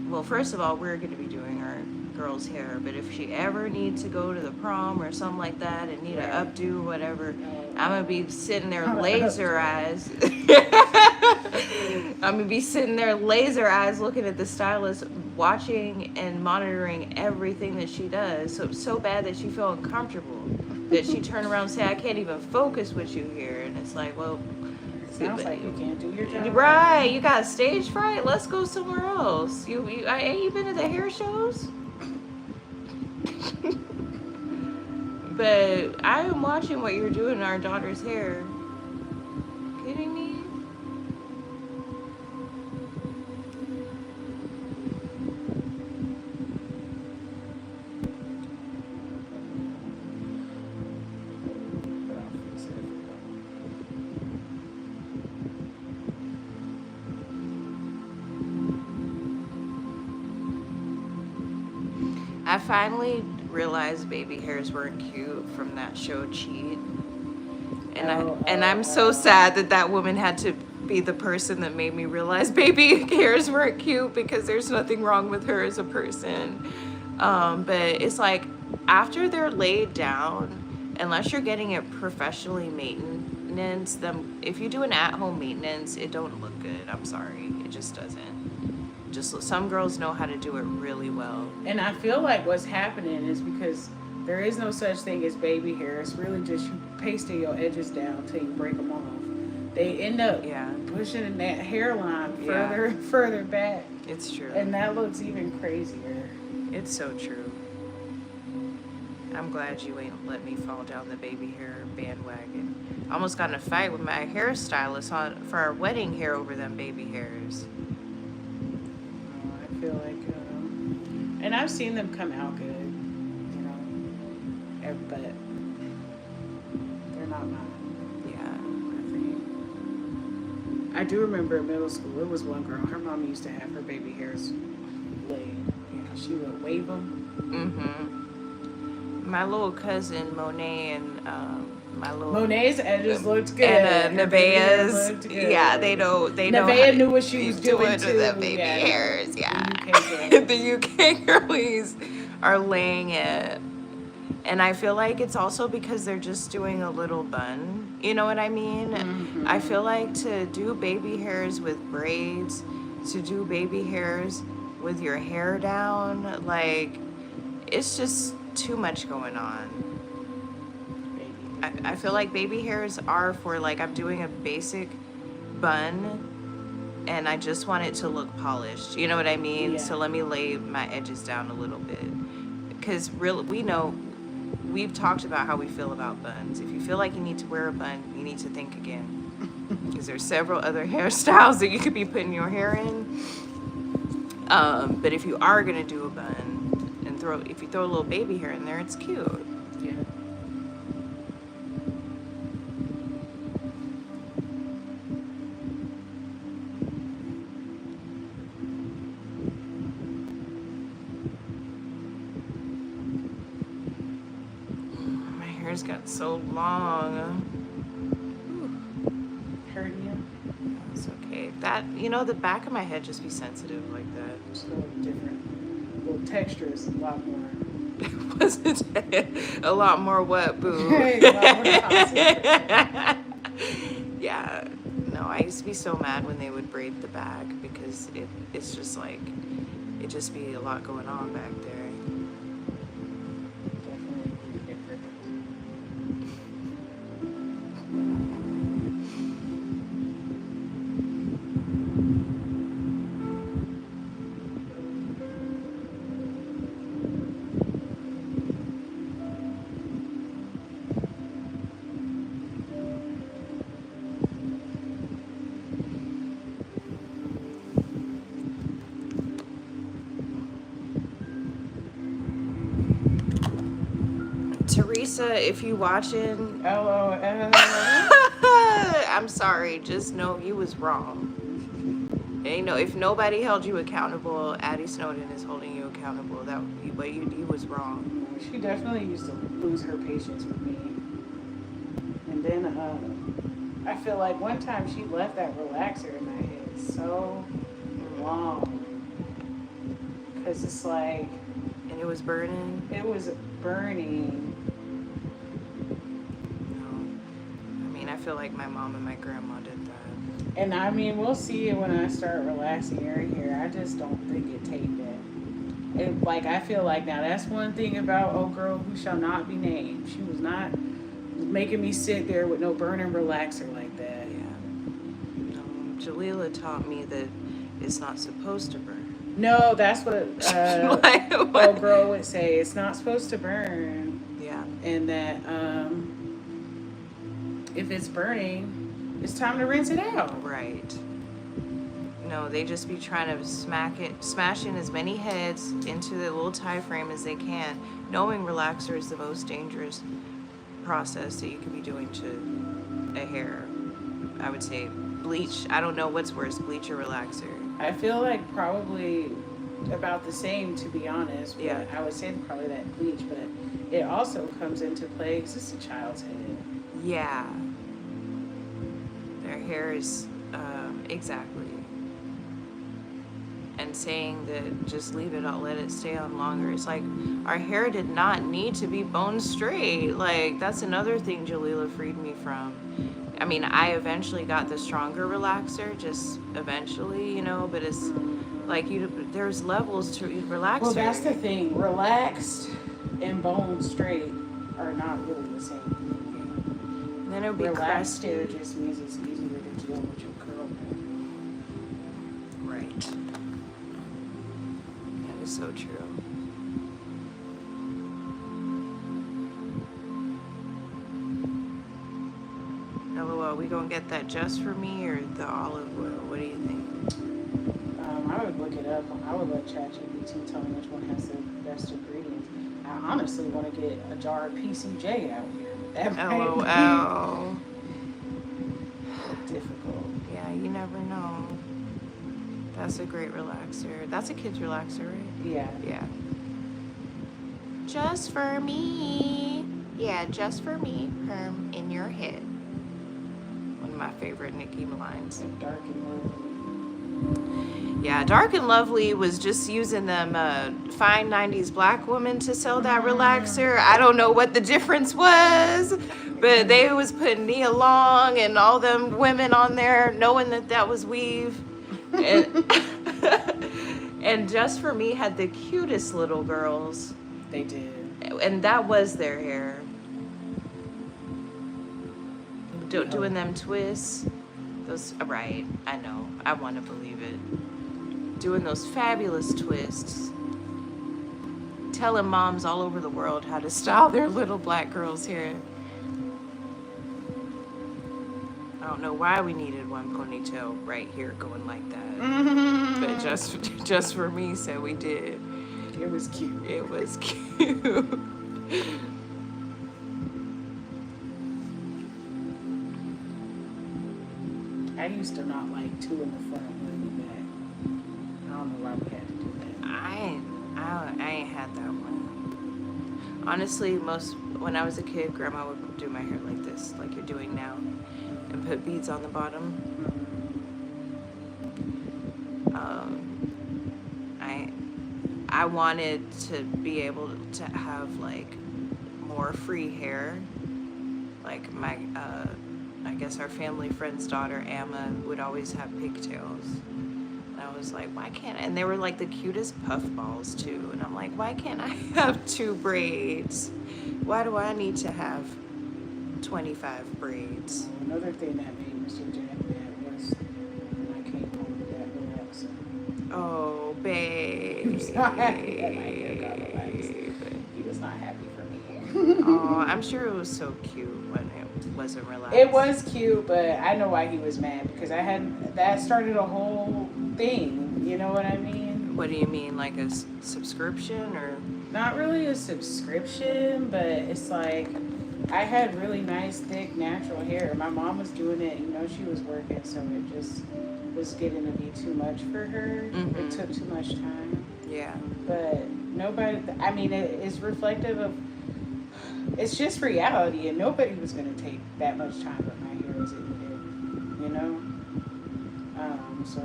Well, first of all, we're gonna be doing our girl's hair, but if she ever needs to go to the prom or something like that and need a updo, whatever, I'm gonna be sitting there laser eyes. I'm gonna be sitting there laser eyes looking at the stylist, watching and monitoring everything that she does. So bad that she felt uncomfortable, that she turned around and said, "I can't even focus with you here." And it's like, well, sounds like you can't do your job. Right, you got stage fright? Let's go somewhere else. Ain't you been to the hair shows? But I am watching what you're doing in our daughter's hair. Kidding me? I finally realized baby hairs weren't cute from that show Cheat. And I'm so sad that woman had to be the person that made me realize baby hairs weren't cute, because there's nothing wrong with her as a person. But it's like, after they're laid down, unless you're getting it professionally maintenance, if you do an at-home maintenance, it don't look good. I'm sorry, it just doesn't. Just some girls know how to do it really well. And I feel like what's happening is because there is no such thing as baby hair. It's really just you pasting your edges down until you break them off. They end up pushing that hairline further and further back. It's true. And that looks even crazier. It's so true. I'm glad you ain't let me fall down the baby hair bandwagon. I almost got in a fight with my hairstylist for our wedding hair over them baby hairs. I feel like, and I've seen them come out good, you know, but they're not mine. Yeah. I do remember in middle school, it was one girl, her mom used to have her baby hairs laid. You know, she would wave them. My little cousin Monet and Monet's edges looked good. And Nevaeh's, yeah, they know. Nevaeh knew what she was doing to the baby hairs, The UK girlies are laying it, and I feel like it's also because they're just doing a little bun. You know what I mean? Mm-hmm. I feel like to do baby hairs with braids, to do baby hairs with your hair down, like it's just too much going on. I feel like baby hairs are for, like, I'm doing a basic bun and I just want it to look polished. You know what I mean? Yeah. So let me lay my edges down a little bit. Because we've talked about how we feel about buns. If you feel like you need to wear a bun, you need to think again. Because there's several other hairstyles that you could be putting your hair in. But if you are going to do a bun, and if you throw a little baby hair in there, it's cute. Yeah. Hair's got so long. Hurting you? It's okay. That, the back of my head just be sensitive like that. It's a little different. The texture is a lot more. Was it a lot more what, boo? Yeah. No, I used to be so mad when they would braid the back, because it's just like, it just be a lot going on back there. Teresa, if you watching, LOL. I'm sorry. Just know you was wrong. And, if nobody held you accountable, Addy Snowden is holding you accountable. But you was wrong. She definitely used to lose her patience with me. And then I feel like one time she left that relaxer in my head so long. Because it's like... And it was burning? It was burning. No. I mean, I feel like my mom and my grandma did that. And I mean, we'll see it when I start relaxing her hair. I just don't think it taped it. Like, I feel like now that's one thing about old girl who shall not be named. She was not making me sit there with no burning relaxer like that. Yeah. No, Jalila taught me that it's not supposed to burn. No, that's what What? old girl would say. It's not supposed to burn. Yeah. And that if it's burning, it's time to rinse it out. Right. No, they just be trying to smash in as many heads into the little tie frame as they can, knowing relaxer is the most dangerous process that you could be doing to a hair. I would say bleach. I don't know what's worse, bleach or relaxer. I feel like probably about the same, to be honest. But Yeah. I would say probably that bleach, but it also comes into play because it's a child's head. Yeah. Their hair is, exactly. And saying that just leave it, let it stay on longer. It's like, our hair did not need to be bone straight. Like, that's another thing Jalila freed me from. I mean, I eventually got the stronger relaxer, just eventually, but it's like, there's levels to relaxer. Well, that's the thing. Relaxed and bone straight are not really the same thing. And then it would be Relaxed crusty. hair just means it's easier to deal with your curl. Right. That is so true. LOL, we gonna get that just for me or the olive oil? What do you think? I would look it up. I would let ChatGPT tell me which one has the best ingredients. I honestly want to get a jar of PCJ out here. That might LOL. be difficult. Yeah, you never know. That's a great relaxer. That's a kid's relaxer, right? Yeah. Yeah. Just for me. Yeah, just for me. Perm in your head. One of my favorite Nicki lines. Dark and lovely. Yeah, Dark and Lovely was just using them fine 90s black women to sell that relaxer. I don't know what the difference was, but they was putting Nia Long and all them women on there knowing that was weave. And, and Just For Me had the cutest little girls. They did. And that was their hair. Doing them twists. Those, right, I know. I want to believe it. Doing those fabulous twists. Telling moms all over the world how to style their little black girls' hair. I don't know why we needed one ponytail right here going like that. But just for me, so we did. It was cute. It was cute. I used to not like two in the front, one in the back. I don't know why we had to do that. I ain't had that one. Honestly, when I was a kid, Grandma would do my hair like this, like you're doing now, and put beads on the bottom. I wanted to be able to have like more free hair. Like my, I guess our family friend's daughter, Amma, would always have pigtails. And I was like, why can't I? And they were like the cutest puff balls too. And I'm like, why can't I have 2 braids? Why do I need to have 25 braids? Another thing that made Mr. Jack mad was when I came home with that relaxer. Oh, babe. He was not happy that my hair got relaxed. He was not happy for me. Oh, I'm sure it was so cute when it wasn't relaxed. It was cute, but I know why he was mad because that started a whole thing. You know what I mean? What do you mean, like a subscription or? not really a subscription, but it's like I had really nice, thick, natural hair. My mom was doing it, she was working, so it just was getting to be too much for her. Mm-hmm. It took too much time. Yeah. But nobody, I mean, it's reflective of, it's just reality, and nobody was going to take that much time with my hair as it did, so.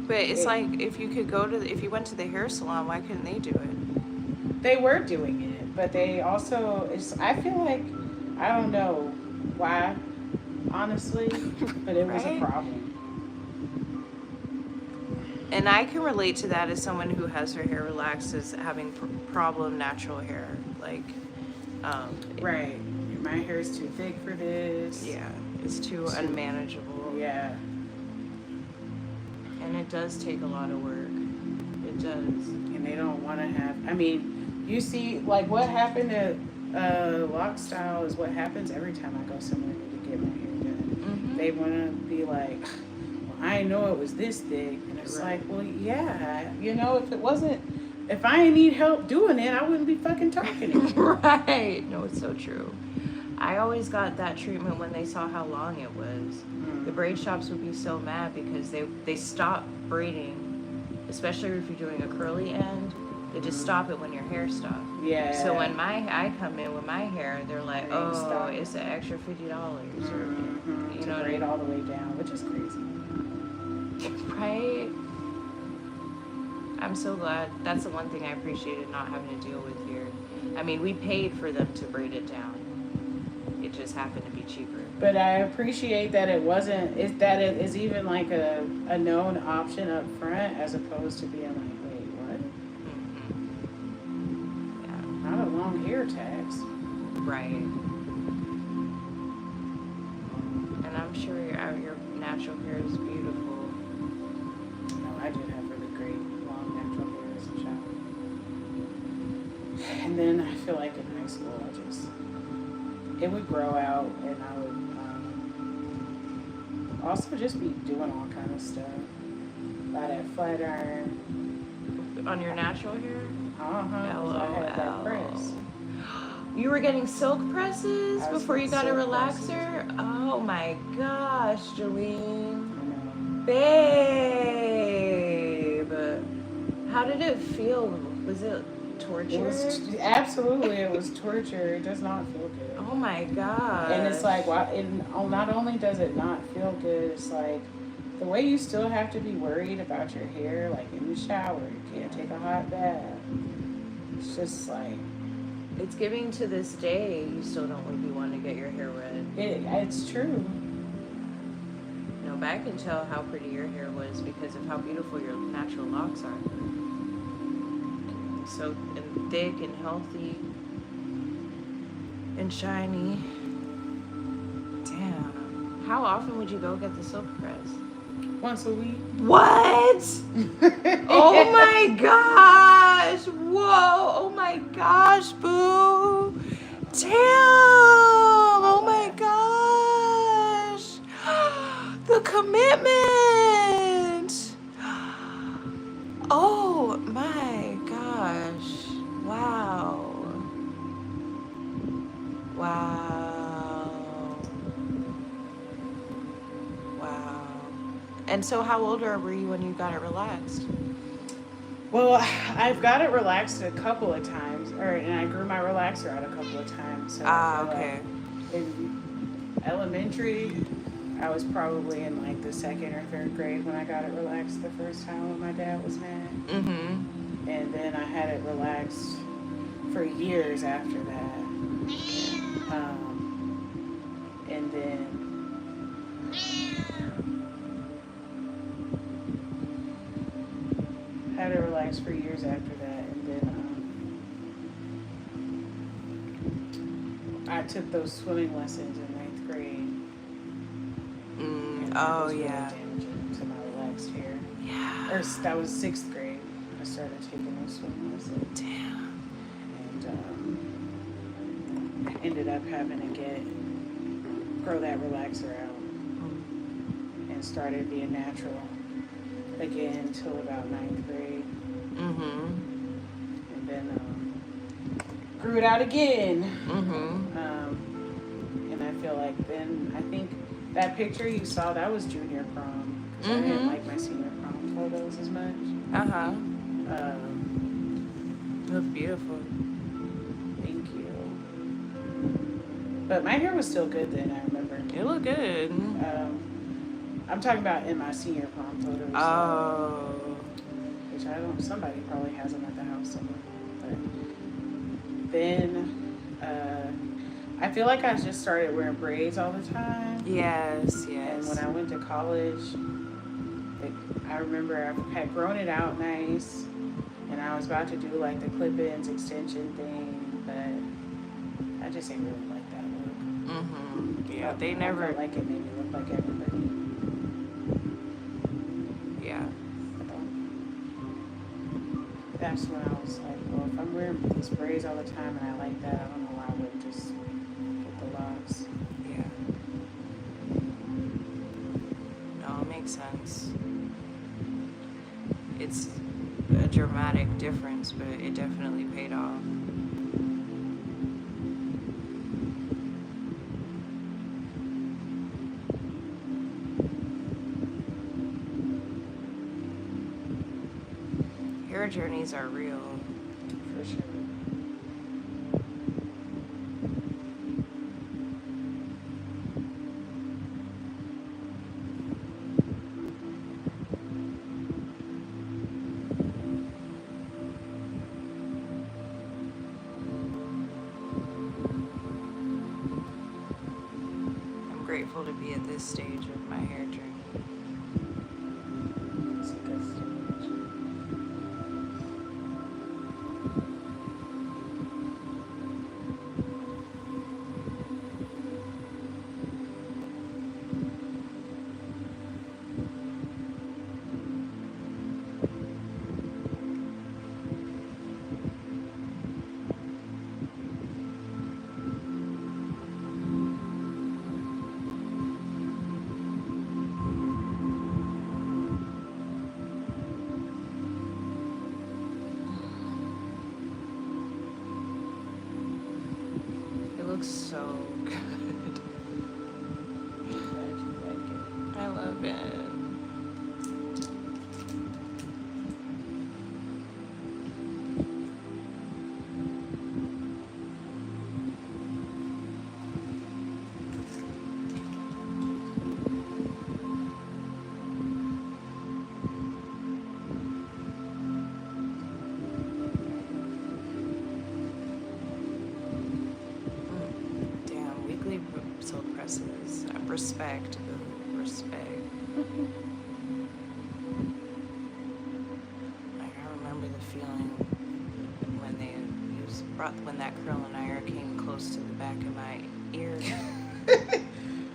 But it's like, if you went to the hair salon, why couldn't they do it? They were doing it, but they also, I feel like, I don't know why, honestly, but it was a problem. And I can relate to that as someone who has her hair relaxed as having problem natural hair. Like, right. My hair is too thick for this. Yeah, it's too unmanageable. Yeah. And it does take a lot of work. It does. And they don't want to have, I mean, you see, like, what happened at Lock Style is what happens every time I go somewhere to get my hair done. Mm-hmm. They want to be like, well, I didn't know it was this thick. And it's like, well, yeah, if I didn't need help doing it, I wouldn't be fucking talking to you. Right. No, it's so true. I always got that treatment when they saw how long it was. The braid shops would be so mad because they stop braiding, especially if you're doing a curly end. They just stop it when your hair stops. Yeah. So when I come in with my hair, they're like, oh, it's an extra $50 or you know, braid all the way down, which is crazy. Right? I'm so glad. That's the one thing I appreciated not having to deal with here. I mean, we paid for them to braid it down. It just happened to be cheaper. But I appreciate that it is even like a known option up front as opposed to being like, wait, what? Mm-hmm. Yeah. Not a long hair tax. Right. And I'm sure your natural hair is beautiful. No, I do have really great long natural hair as a child. And then I feel like in high school, it would grow out, and I would also just be doing all kind of stuff. Buy that flat iron. On your natural hair? I had that press. You were getting silk presses before you got a relaxer? Oh my gosh, Jolene. Babe. How did it feel? Was it torture? It was torture. It does not feel good. Oh my god. And it's like, not only does it not feel good, it's like the way you still have to be worried about your hair, like in the shower, you can't take a hot bath. It's just like, it's giving to this day, you still don't really want to get your hair red. It's true. No, but I can tell how pretty your hair was because of how beautiful your natural locks are. So and thick and healthy and shiny. Damn. How often would you go get the silk press? Once a week. What? Oh my gosh. Whoa. Oh my gosh, boo. Damn. Oh my gosh. The commitment. Oh my gosh. Wow. Wow. Wow. And so how old were you when you got it relaxed? Well, I've got it relaxed a couple of times, and I grew my relaxer out a couple of times. So okay. In elementary, I was probably in like the 2nd or 3rd grade when I got it relaxed the first time when my dad was mad. Mm-hmm. And then I had it relaxed for years after that. And then had it relaxed for years after that. And then I took those swimming lessons in 9th grade. Oh, really yeah. Damaging to my relaxed hair. Yeah. Or that was 6th grade. I started taking those swimming lessons. Damn. And I ended up having to grow that relaxer out and started being natural again until about 9th grade. Mm-hmm. And then grew it out again. Mm-hmm. And I feel like then, I think that picture you saw, that was junior prom. Because I didn't like my senior prom photos as much. Uh-huh. Um, You look beautiful. Thank you. But my hair was still good then, I remember. You look good. I'm talking about in my senior prom photos. Oh. Which I don't, somebody probably has them at the house somewhere. But then, I feel like I just started wearing braids all the time. Yes, And yes. when I went to college, I remember I had grown it out nice. And I was about to do like the clip-ins extension thing, but I just didn't really like that look. Mm-hmm. Yeah, they I never. felt like it made me look like everybody. Yeah. So that's when I was like, well, if I'm wearing these braids all the time and I like that, I don't know why I wouldn't just get the locks. Yeah. No, it makes sense. It's a dramatic difference, but it definitely paid off. Hair journeys are real. For sure. I'm grateful to be at this stage of my hair journey. It's a good stage. It looks so good. Glad you like it. I love it. Damn, weekly silk presses. Respect. Ooh, respect. Like, I remember the feeling when they when that curling iron came close to the back of my ear.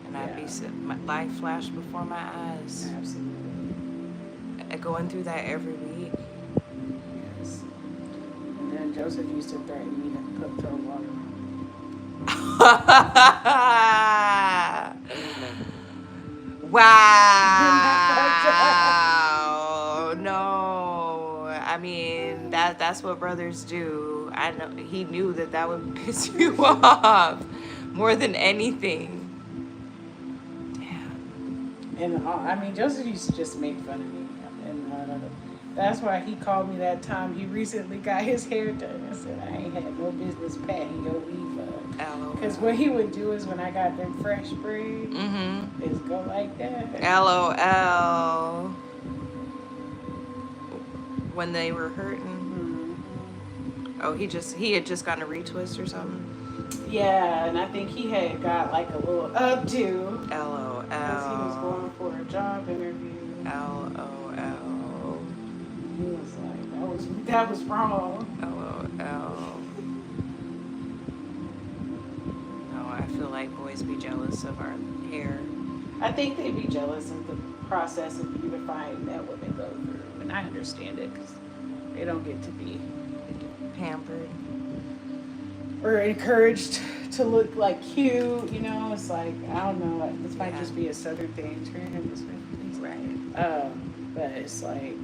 And I'd be my life flashed before my eyes. Absolutely. Going through that every week. Yes. And then Joseph used to threaten me to throw water on Wow. No. I mean, that's what brothers do. I know he knew that would piss you off more than anything. Damn. And I mean, Joseph used to just make fun of me. And that's why he called me that time he recently got his hair done. I said, I ain't had no business patting your weave up. Because what he would do is when I got them fresh braids, is go like that. LOL. When they were hurting. Oh, he had just gotten a retwist or something. Yeah, and I think he had got like a little updo. LOL. Because he was going for a job interview. LOL. He was like, that was wrong. LOL. No, I feel like boys be jealous of our hair. I think they'd be jealous of the process of beautifying that women go through. And I understand it because they don't get to be Pampered. or encouraged to look like cute, you know. It's like, I don't know, this might just be a southern thing. Turn him this way, please. Right. But it's like,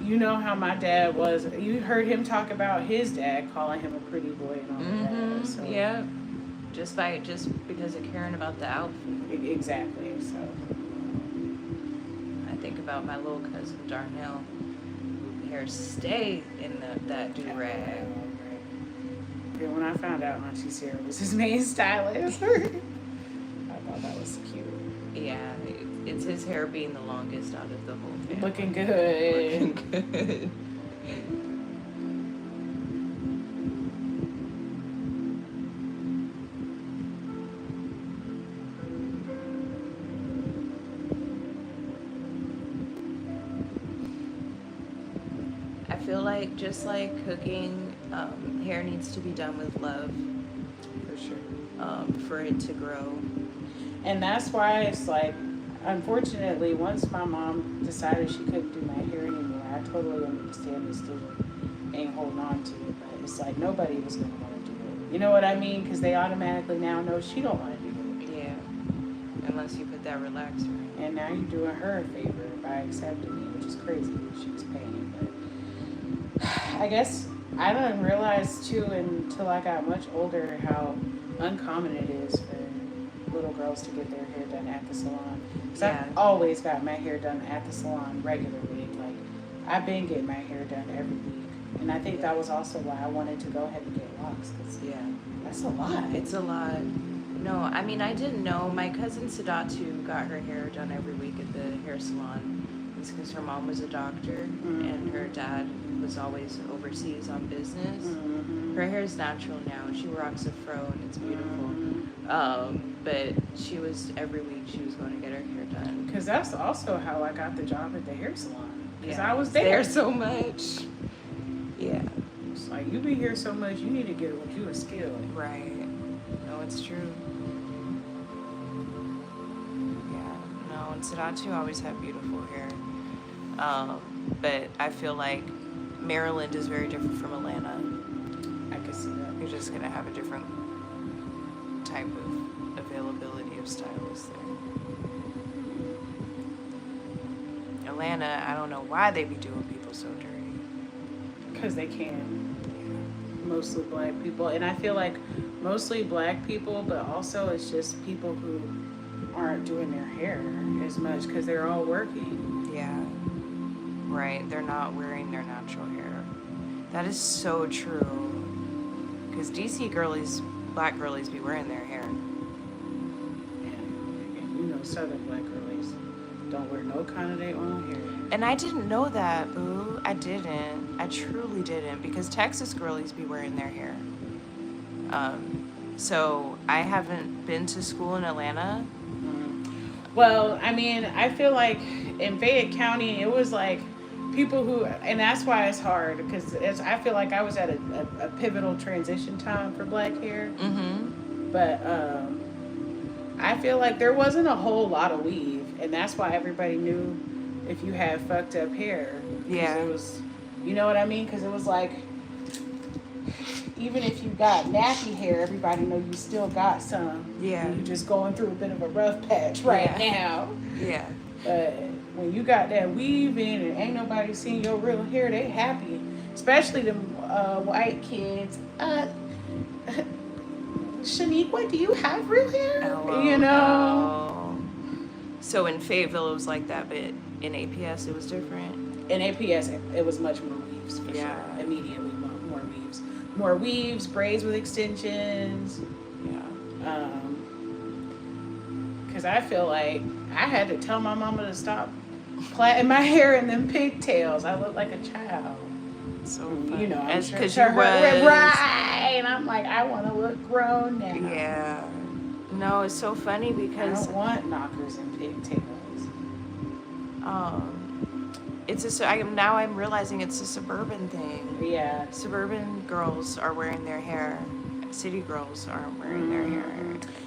you know how my dad was. You heard him talk about his dad calling him a pretty boy and all that. So. Yeah. Just because of caring about the outfit. Exactly. So. I think about my little cousin Darnell, who hair stay in that do-rag. Yeah, when I found out Auntie Sarah was his main stylist, I thought that was cute. Yeah, it's his hair being the longest out of the whole family. Looking good. Looking good. I feel like just like cooking, hair needs to be done with love. For sure. For it to grow. And that's why it's like, unfortunately, once my mom decided she couldn't do my hair anymore, I totally understand and still ain't holding on to it. But it's like nobody was going to want to do it. You know what I mean? Because they automatically now know she don't want to do it. Yeah. Unless you put that relaxer in. And now you're doing her a favor by accepting it, which is crazy. She was paying. But I guess I didn't realize, too, until I got much older, how uncommon it is for little girls to get their hair done at the salon. Because I've always got my hair done at the salon regularly. Like, I've been getting my hair done every week. And I think that was also why I wanted to go ahead and get locks. Because, that's a lot. It's a lot. No, I mean, I didn't know. My cousin Sadatu got her hair done every week at the hair salon. It's because her mom was a doctor and her dad was always overseas on business. Her hair is natural now. She rocks a fro and it's beautiful. But every week she was going to get her hair done. Because that's also how I got the job at the hair salon. Because I was there so much. Yeah. It's like, you be here so much, you need to get with you a skill. Right. No, it's true. Yeah. No, and Sadatu always had beautiful hair. But I feel like Maryland is very different from Atlanta. I can see that. You're just going to have a different type of availability of stylists there. Atlanta, I don't know why they be doing people so dirty. Because they can. Mostly black people. And I feel like mostly black people, but also it's just people who aren't doing their hair as much because they're all working. Yeah. Right. They're not wearing their natural hair. That is so true. Because DC girlies, black girlies be wearing their hair. And you know, southern black girlies don't wear no kind of their own hair. And I didn't know that, boo. I didn't. I truly didn't. Because Texas girlies be wearing their hair. So I haven't been to school in Atlanta. Well, I mean, I feel like in Fayette County, it was like people who, and that's why it's hard, because I feel like I was at a pivotal transition time for black hair. But I feel like there wasn't a whole lot of weave, and that's why everybody knew if you had fucked up hair. Yeah. It was, you know what I mean? Because it was like, even if you got nappy hair, everybody know you still got some. Yeah. You're just going through a bit of a rough patch now. Yeah. But when you got that weave in and ain't nobody seen your real hair, they happy. Especially the white kids. Shaniqua, do you have real hair? You know? So in Fayetteville it was like that, but in APS it was different? In APS it was much more weaves, for sure. Immediately more weaves. More weaves, braids with extensions. Yeah. Because I feel like I had to tell my mama to stop plaiting my hair in them pigtails. I look like a child. So funny. You know, I'm sure because to her, right. And I'm like, I want to look grown now. Yeah. No, it's so funny because I don't want knockers and pigtails. Now I'm realizing it's a suburban thing. Yeah. Suburban girls are wearing their hair. City girls aren't wearing their hair.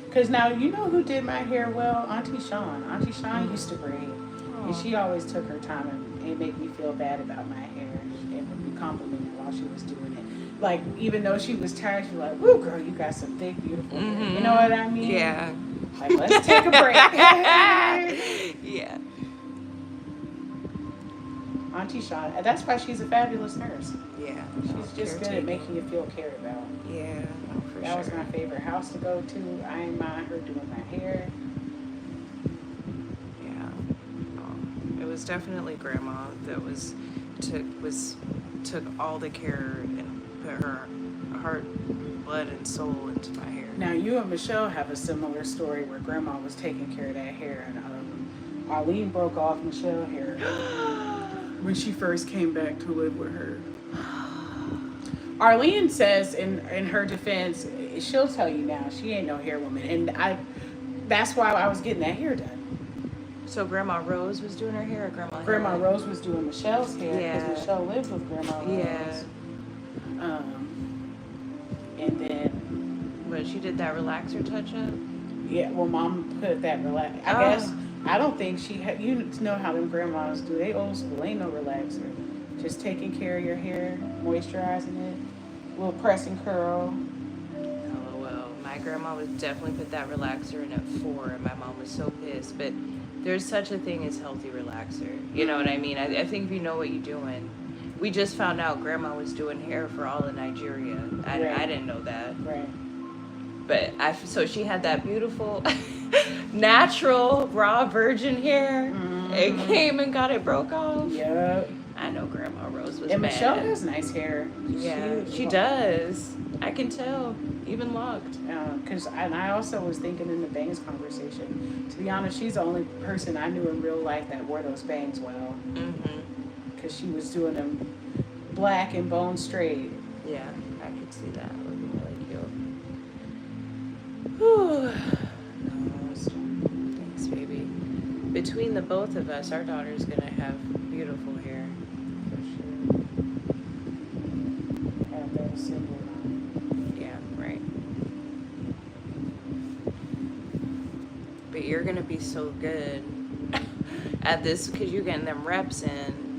Because now, you know who did my hair well? Auntie Shawn. Auntie Shawn used to braid. And she always took her time and made me feel bad about my hair. And would be complimented while she was doing it. Like, even though she was tired, she was like, woo, girl, you got some thick, beautiful hair. You know what I mean? Yeah. Like, let's take a break. Yeah. Auntie Shauna. And that's why she's a fabulous nurse. Yeah. She's just good at making you feel cared about. Yeah, no, for That sure. was my favorite house to go to. I ain't mind her doing my hair. Yeah. It was definitely Grandma that took all the care and put her heart, blood, and soul into my hair. Now, you and Michelle have a similar story where Grandma was taking care of that hair, and Arlene broke off Michelle's hair when she first came back to live with her. Arlene says in her defense, she'll tell you now, she ain't no hair woman, and that's why I was getting that hair done. So Grandma Rose was doing her hair, or Grandma Rose was doing Michelle's hair because Yeah. Michelle lived with Grandma Rose. Yeah. And then, But she did that relaxer touch up. yeah, well, Mom put that relax. I guess I don't think she had. You know how them grandmas do. They old school. Ain't no relaxer. Just taking care of your hair, moisturizing it, little press and curl. Oh well, my grandma was definitely put that relaxer in at 4, and my mom was so pissed. But there's such a thing as healthy relaxer. You know what I mean? I think if you know what you're doing. We just found out Grandma was doing hair for all of Nigeria. I didn't know that. Right. But so she had that beautiful, natural, raw virgin hair. Mm-hmm. It came and got it broke off. Yep. I know Grandma Rose was And mad. Michelle has nice hair. Yeah, she does. I can tell. Even locked. And I also was thinking in the bangs conversation, to be honest, she's the only person I knew in real life that wore those bangs well. Mm-hmm. Because she was doing them black and bone straight. Yeah, I could see that. Looking really cute. Whew. Thanks, baby. Between the both of us, our daughter's gonna have beautiful hair. For sure. Have that symbol on. Yeah, right. But you're gonna be so good at this because you're getting them reps in.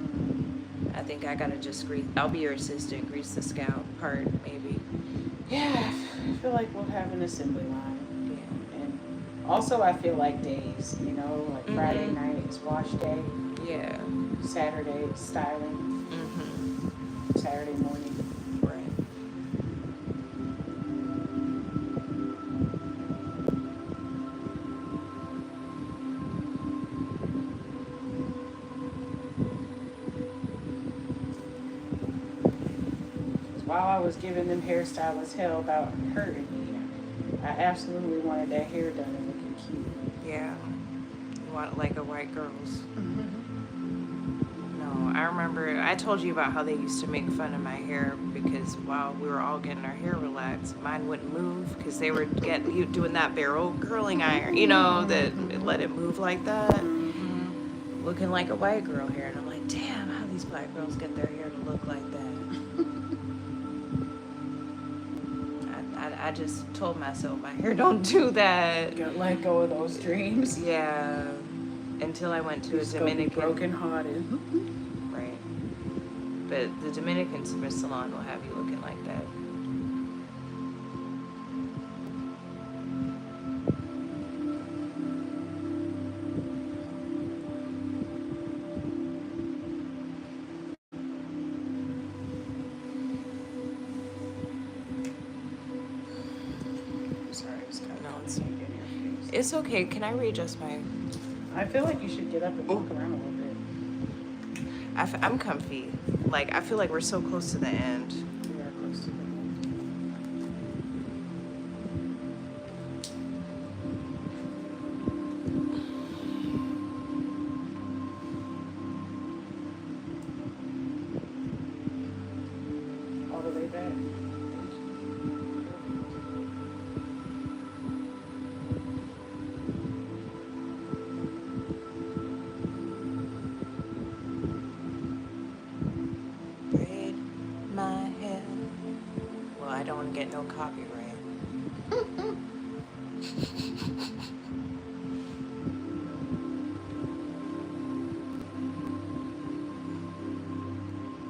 I think I gotta just I'll be your assistant, grease the scalp part, maybe. Yeah, I feel like we'll have an assembly line. Yeah. And also, I feel like days, like Friday night is wash day. Yeah. Saturday is styling. Mm-hmm. Saturday morning. Right. While I was giving them hairstylists hell about hurting me, I absolutely wanted that hair done and looking cute. Yeah. You want it like a white girl's. Mm-hmm. No, I remember I told you about how they used to make fun of my hair because while we were all getting our hair relaxed, mine wouldn't move because they were doing that barrel curling iron, that it let it move like that. Mm-hmm. Looking like a white girl hair. And I'm like, damn, how these black girls get their hair to look like that. I just told myself my hair don't do that. Gotta let go of those dreams. Yeah. Until I went to a Dominican. Broken hearted. Right. But the Dominican salon will have you looking like that. It's okay. Can I readjust my... I feel like you should get up and walk around a little bit. I'm comfy. I feel like we're so close to the end. We are close to the end. All the way back. Braid my hair. Well, I don't want to get no copyright.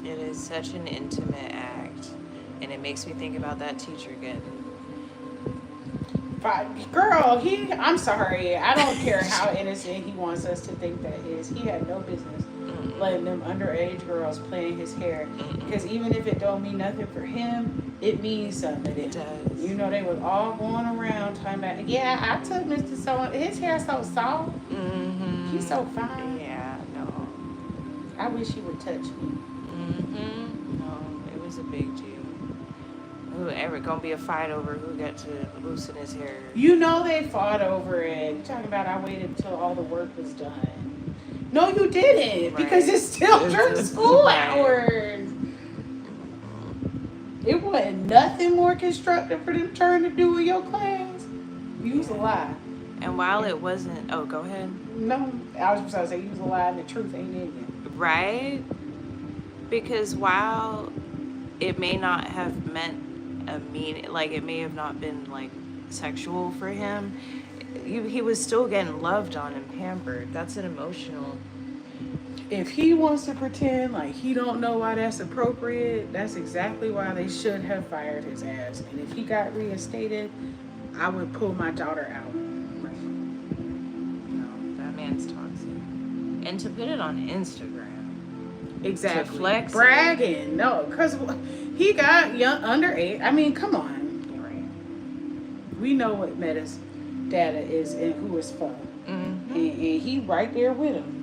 It is such an intimate act, and it makes me think about that teacher getting Girl, I'm sorry. I don't care how innocent he wants us to think that is. He had no business letting them underage girls play in his hair. Because even if it don't mean nothing for him, it means something. It does. You know, they was all going around talking about, yeah, I took Mr. So, his hair so soft. Mm-hmm. He's so fine. Yeah, no. I wish he would touch me. Mm-hmm. No, it was a big deal. Who ever gonna be a fight over who got to loosen his hair? You know they fought over it. You're talking about I waited until all the work was done. No, you didn't, because it's still during school hours. It wasn't nothing more constructive for them trying to do in your class. You was a lie. And while it wasn't, oh, go ahead. No, I was just going to say you was a lie and the truth ain't in you. Right? Because while it may not have meant like it may have not been like sexual for him, he was still getting loved on and pampered. That's an emotional. If he wants to pretend like he don't know why that's appropriate, that's exactly why they should have fired his ass. And if he got reinstated, I would pull my daughter out. Right. No, that man's toxic. And to put it on Instagram. Exactly. To flex. Bragging. No, because he got young underage. I mean, come on. Right. We know what Meta's data is and who is for. Mm-hmm. And he right there with him.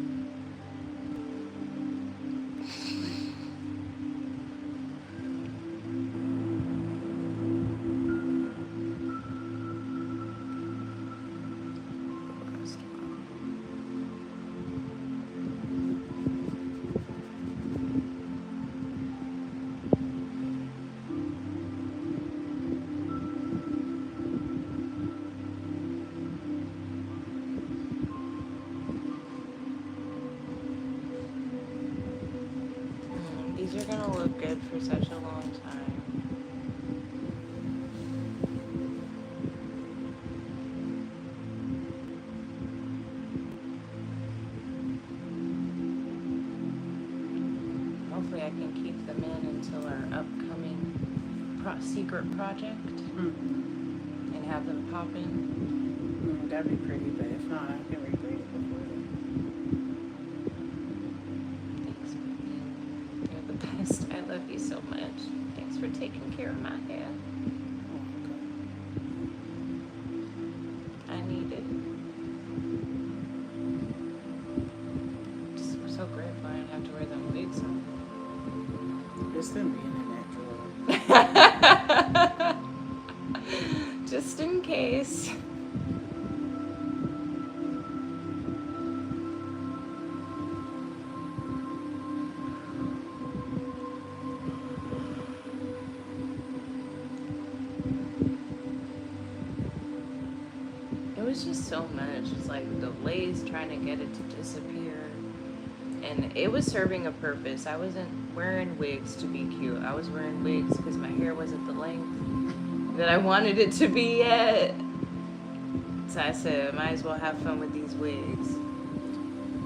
These are gonna look good for such a long time. Hopefully I can keep them in until our upcoming secret project and have them pop in. That'd be pretty, but if not, I can regrade it before then. Thanks, Vivian. You're the best. I love you so much. Thanks for taking care of my hair. I need it. Just so grateful I didn't have to wear them wigs on. It's them being a natural. Just in case. It was just so much. It's like delays trying to get it to disappear. And it was serving a purpose. I wasn't wearing wigs to be cute. I was wearing wigs because my hair wasn't the length that I wanted it to be yet. So I said, I might as well have fun with these wigs.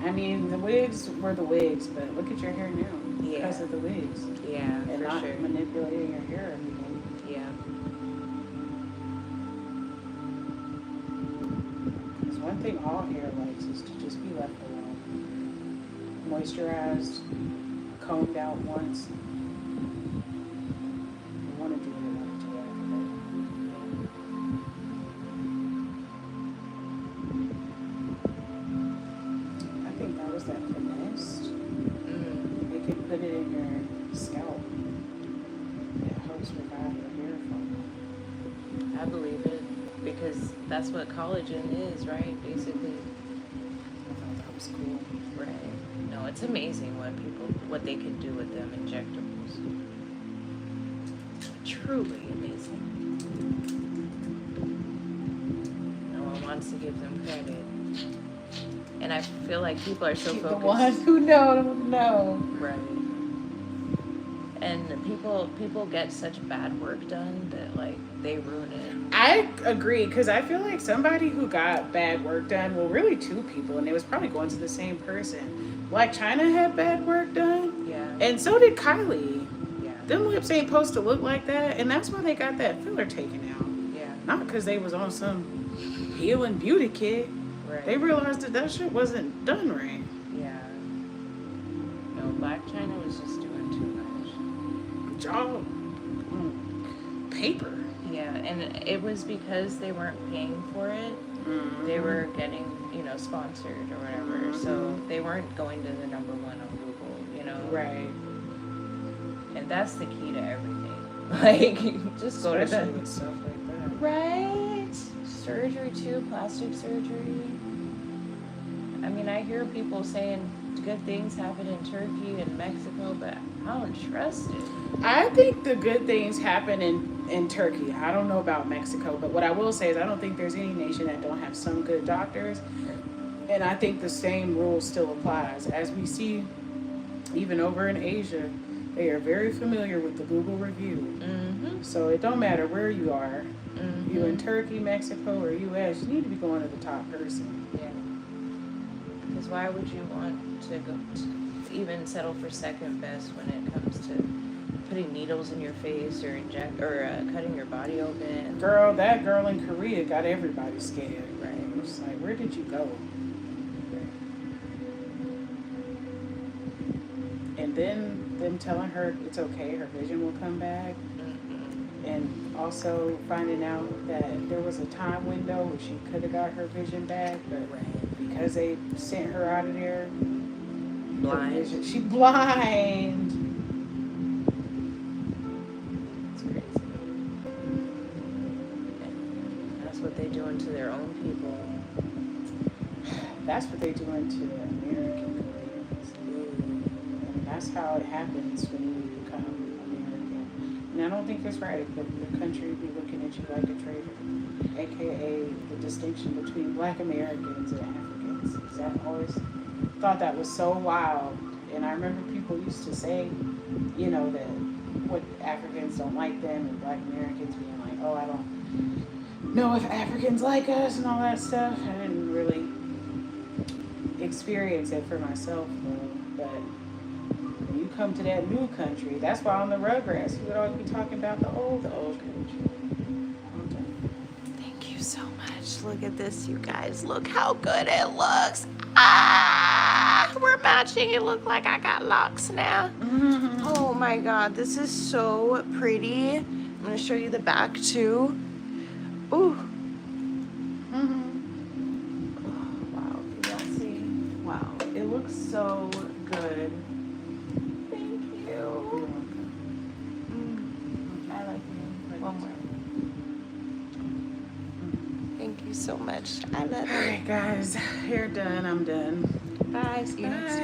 I mean, the wigs were the wigs, but look at your hair now. Yeah. Because of the wigs. Yeah, And for not sure. manipulating your hair every day. Yeah. Because one thing all hair likes is to just be left alone. Moisturized, combed out once. You want to do it enough to I think that was that finesse. You can put it in your scalp. It helps revive your hair follicle. I believe it. Because that's what collagen is, right? Basically. I thought that was cool. Right. No, it's amazing what they can do with them injectables. Truly amazing. No one wants to give them credit. And I feel like people are so The focused. ones who know. Right. And people get such bad work done that like they ruin it. I agree, because I feel like somebody who got bad work done, well, really two people, and it was probably going to the same person. Like China had bad work done, Yeah. and so did Kylie. Yeah. Them lips ain't supposed to look like that, and that's why they got that filler taken out. Yeah. Not because they was on some healing beauty kit. Right. They realized that shit wasn't done right. Yeah. No, Black China was just doing too much. Jaw, paper. Yeah, and it was because they weren't paying for it. Mm-hmm. They were getting, sponsored or whatever. So they weren't going to the number one on Google, Right. And that's the key to everything. Like, just go to Especially the... with stuff like that. Right? Surgery too, plastic surgery. I mean, I hear people saying good things happen in Turkey and Mexico, but I don't trust it. I think the good things happen in Turkey. I don't know about Mexico, but what I will say is I don't think there's any nation that don't have some good doctors. And I think the same rule still applies. As we see, even over in Asia, they are very familiar with the Google review. Mm-hmm. So it don't matter where you are. Mm-hmm. You in Turkey, Mexico, or U.S., you need to be going to the top person. Yeah. Because why would you want to go to even settle for second best when it comes to putting needles in your face or cutting your body open? Girl, that girl in Korea got everybody scared. Right. It's like, where did you go? And then them telling her it's okay, her vision will come back. Mm-hmm. And also finding out that there was a time window where she could have got her vision back, but because they sent her out of there, Blind. she blind. It's crazy. And that's what they doing to their own people. That's what they doing to the American Koreans. And that's how it happens when you become American. And I don't think it's right, but your country be looking at you like a traitor, aka the distinction between Black Americans and Africans. Because I always thought that was so wild. And I remember people used to say, that what Africans don't like them and Black Americans being like, oh, I don't know if Africans like us and all that stuff. I didn't really experience it for myself though, but when you come to that new country, that's why on the Rugrats you would always be talking about the old country. Thank you so much. Look at this, you guys. Look how good it looks. Ah, we're matching. It look like I got locks now. Mm-hmm. Oh my God, this is so pretty. I'm gonna show you the back too. Ooh. Wow, it looks so good. Thank you. I like you. One more. Thank you so much. I love All it. right, guys, hair done. I'm done. Bye. See you next time.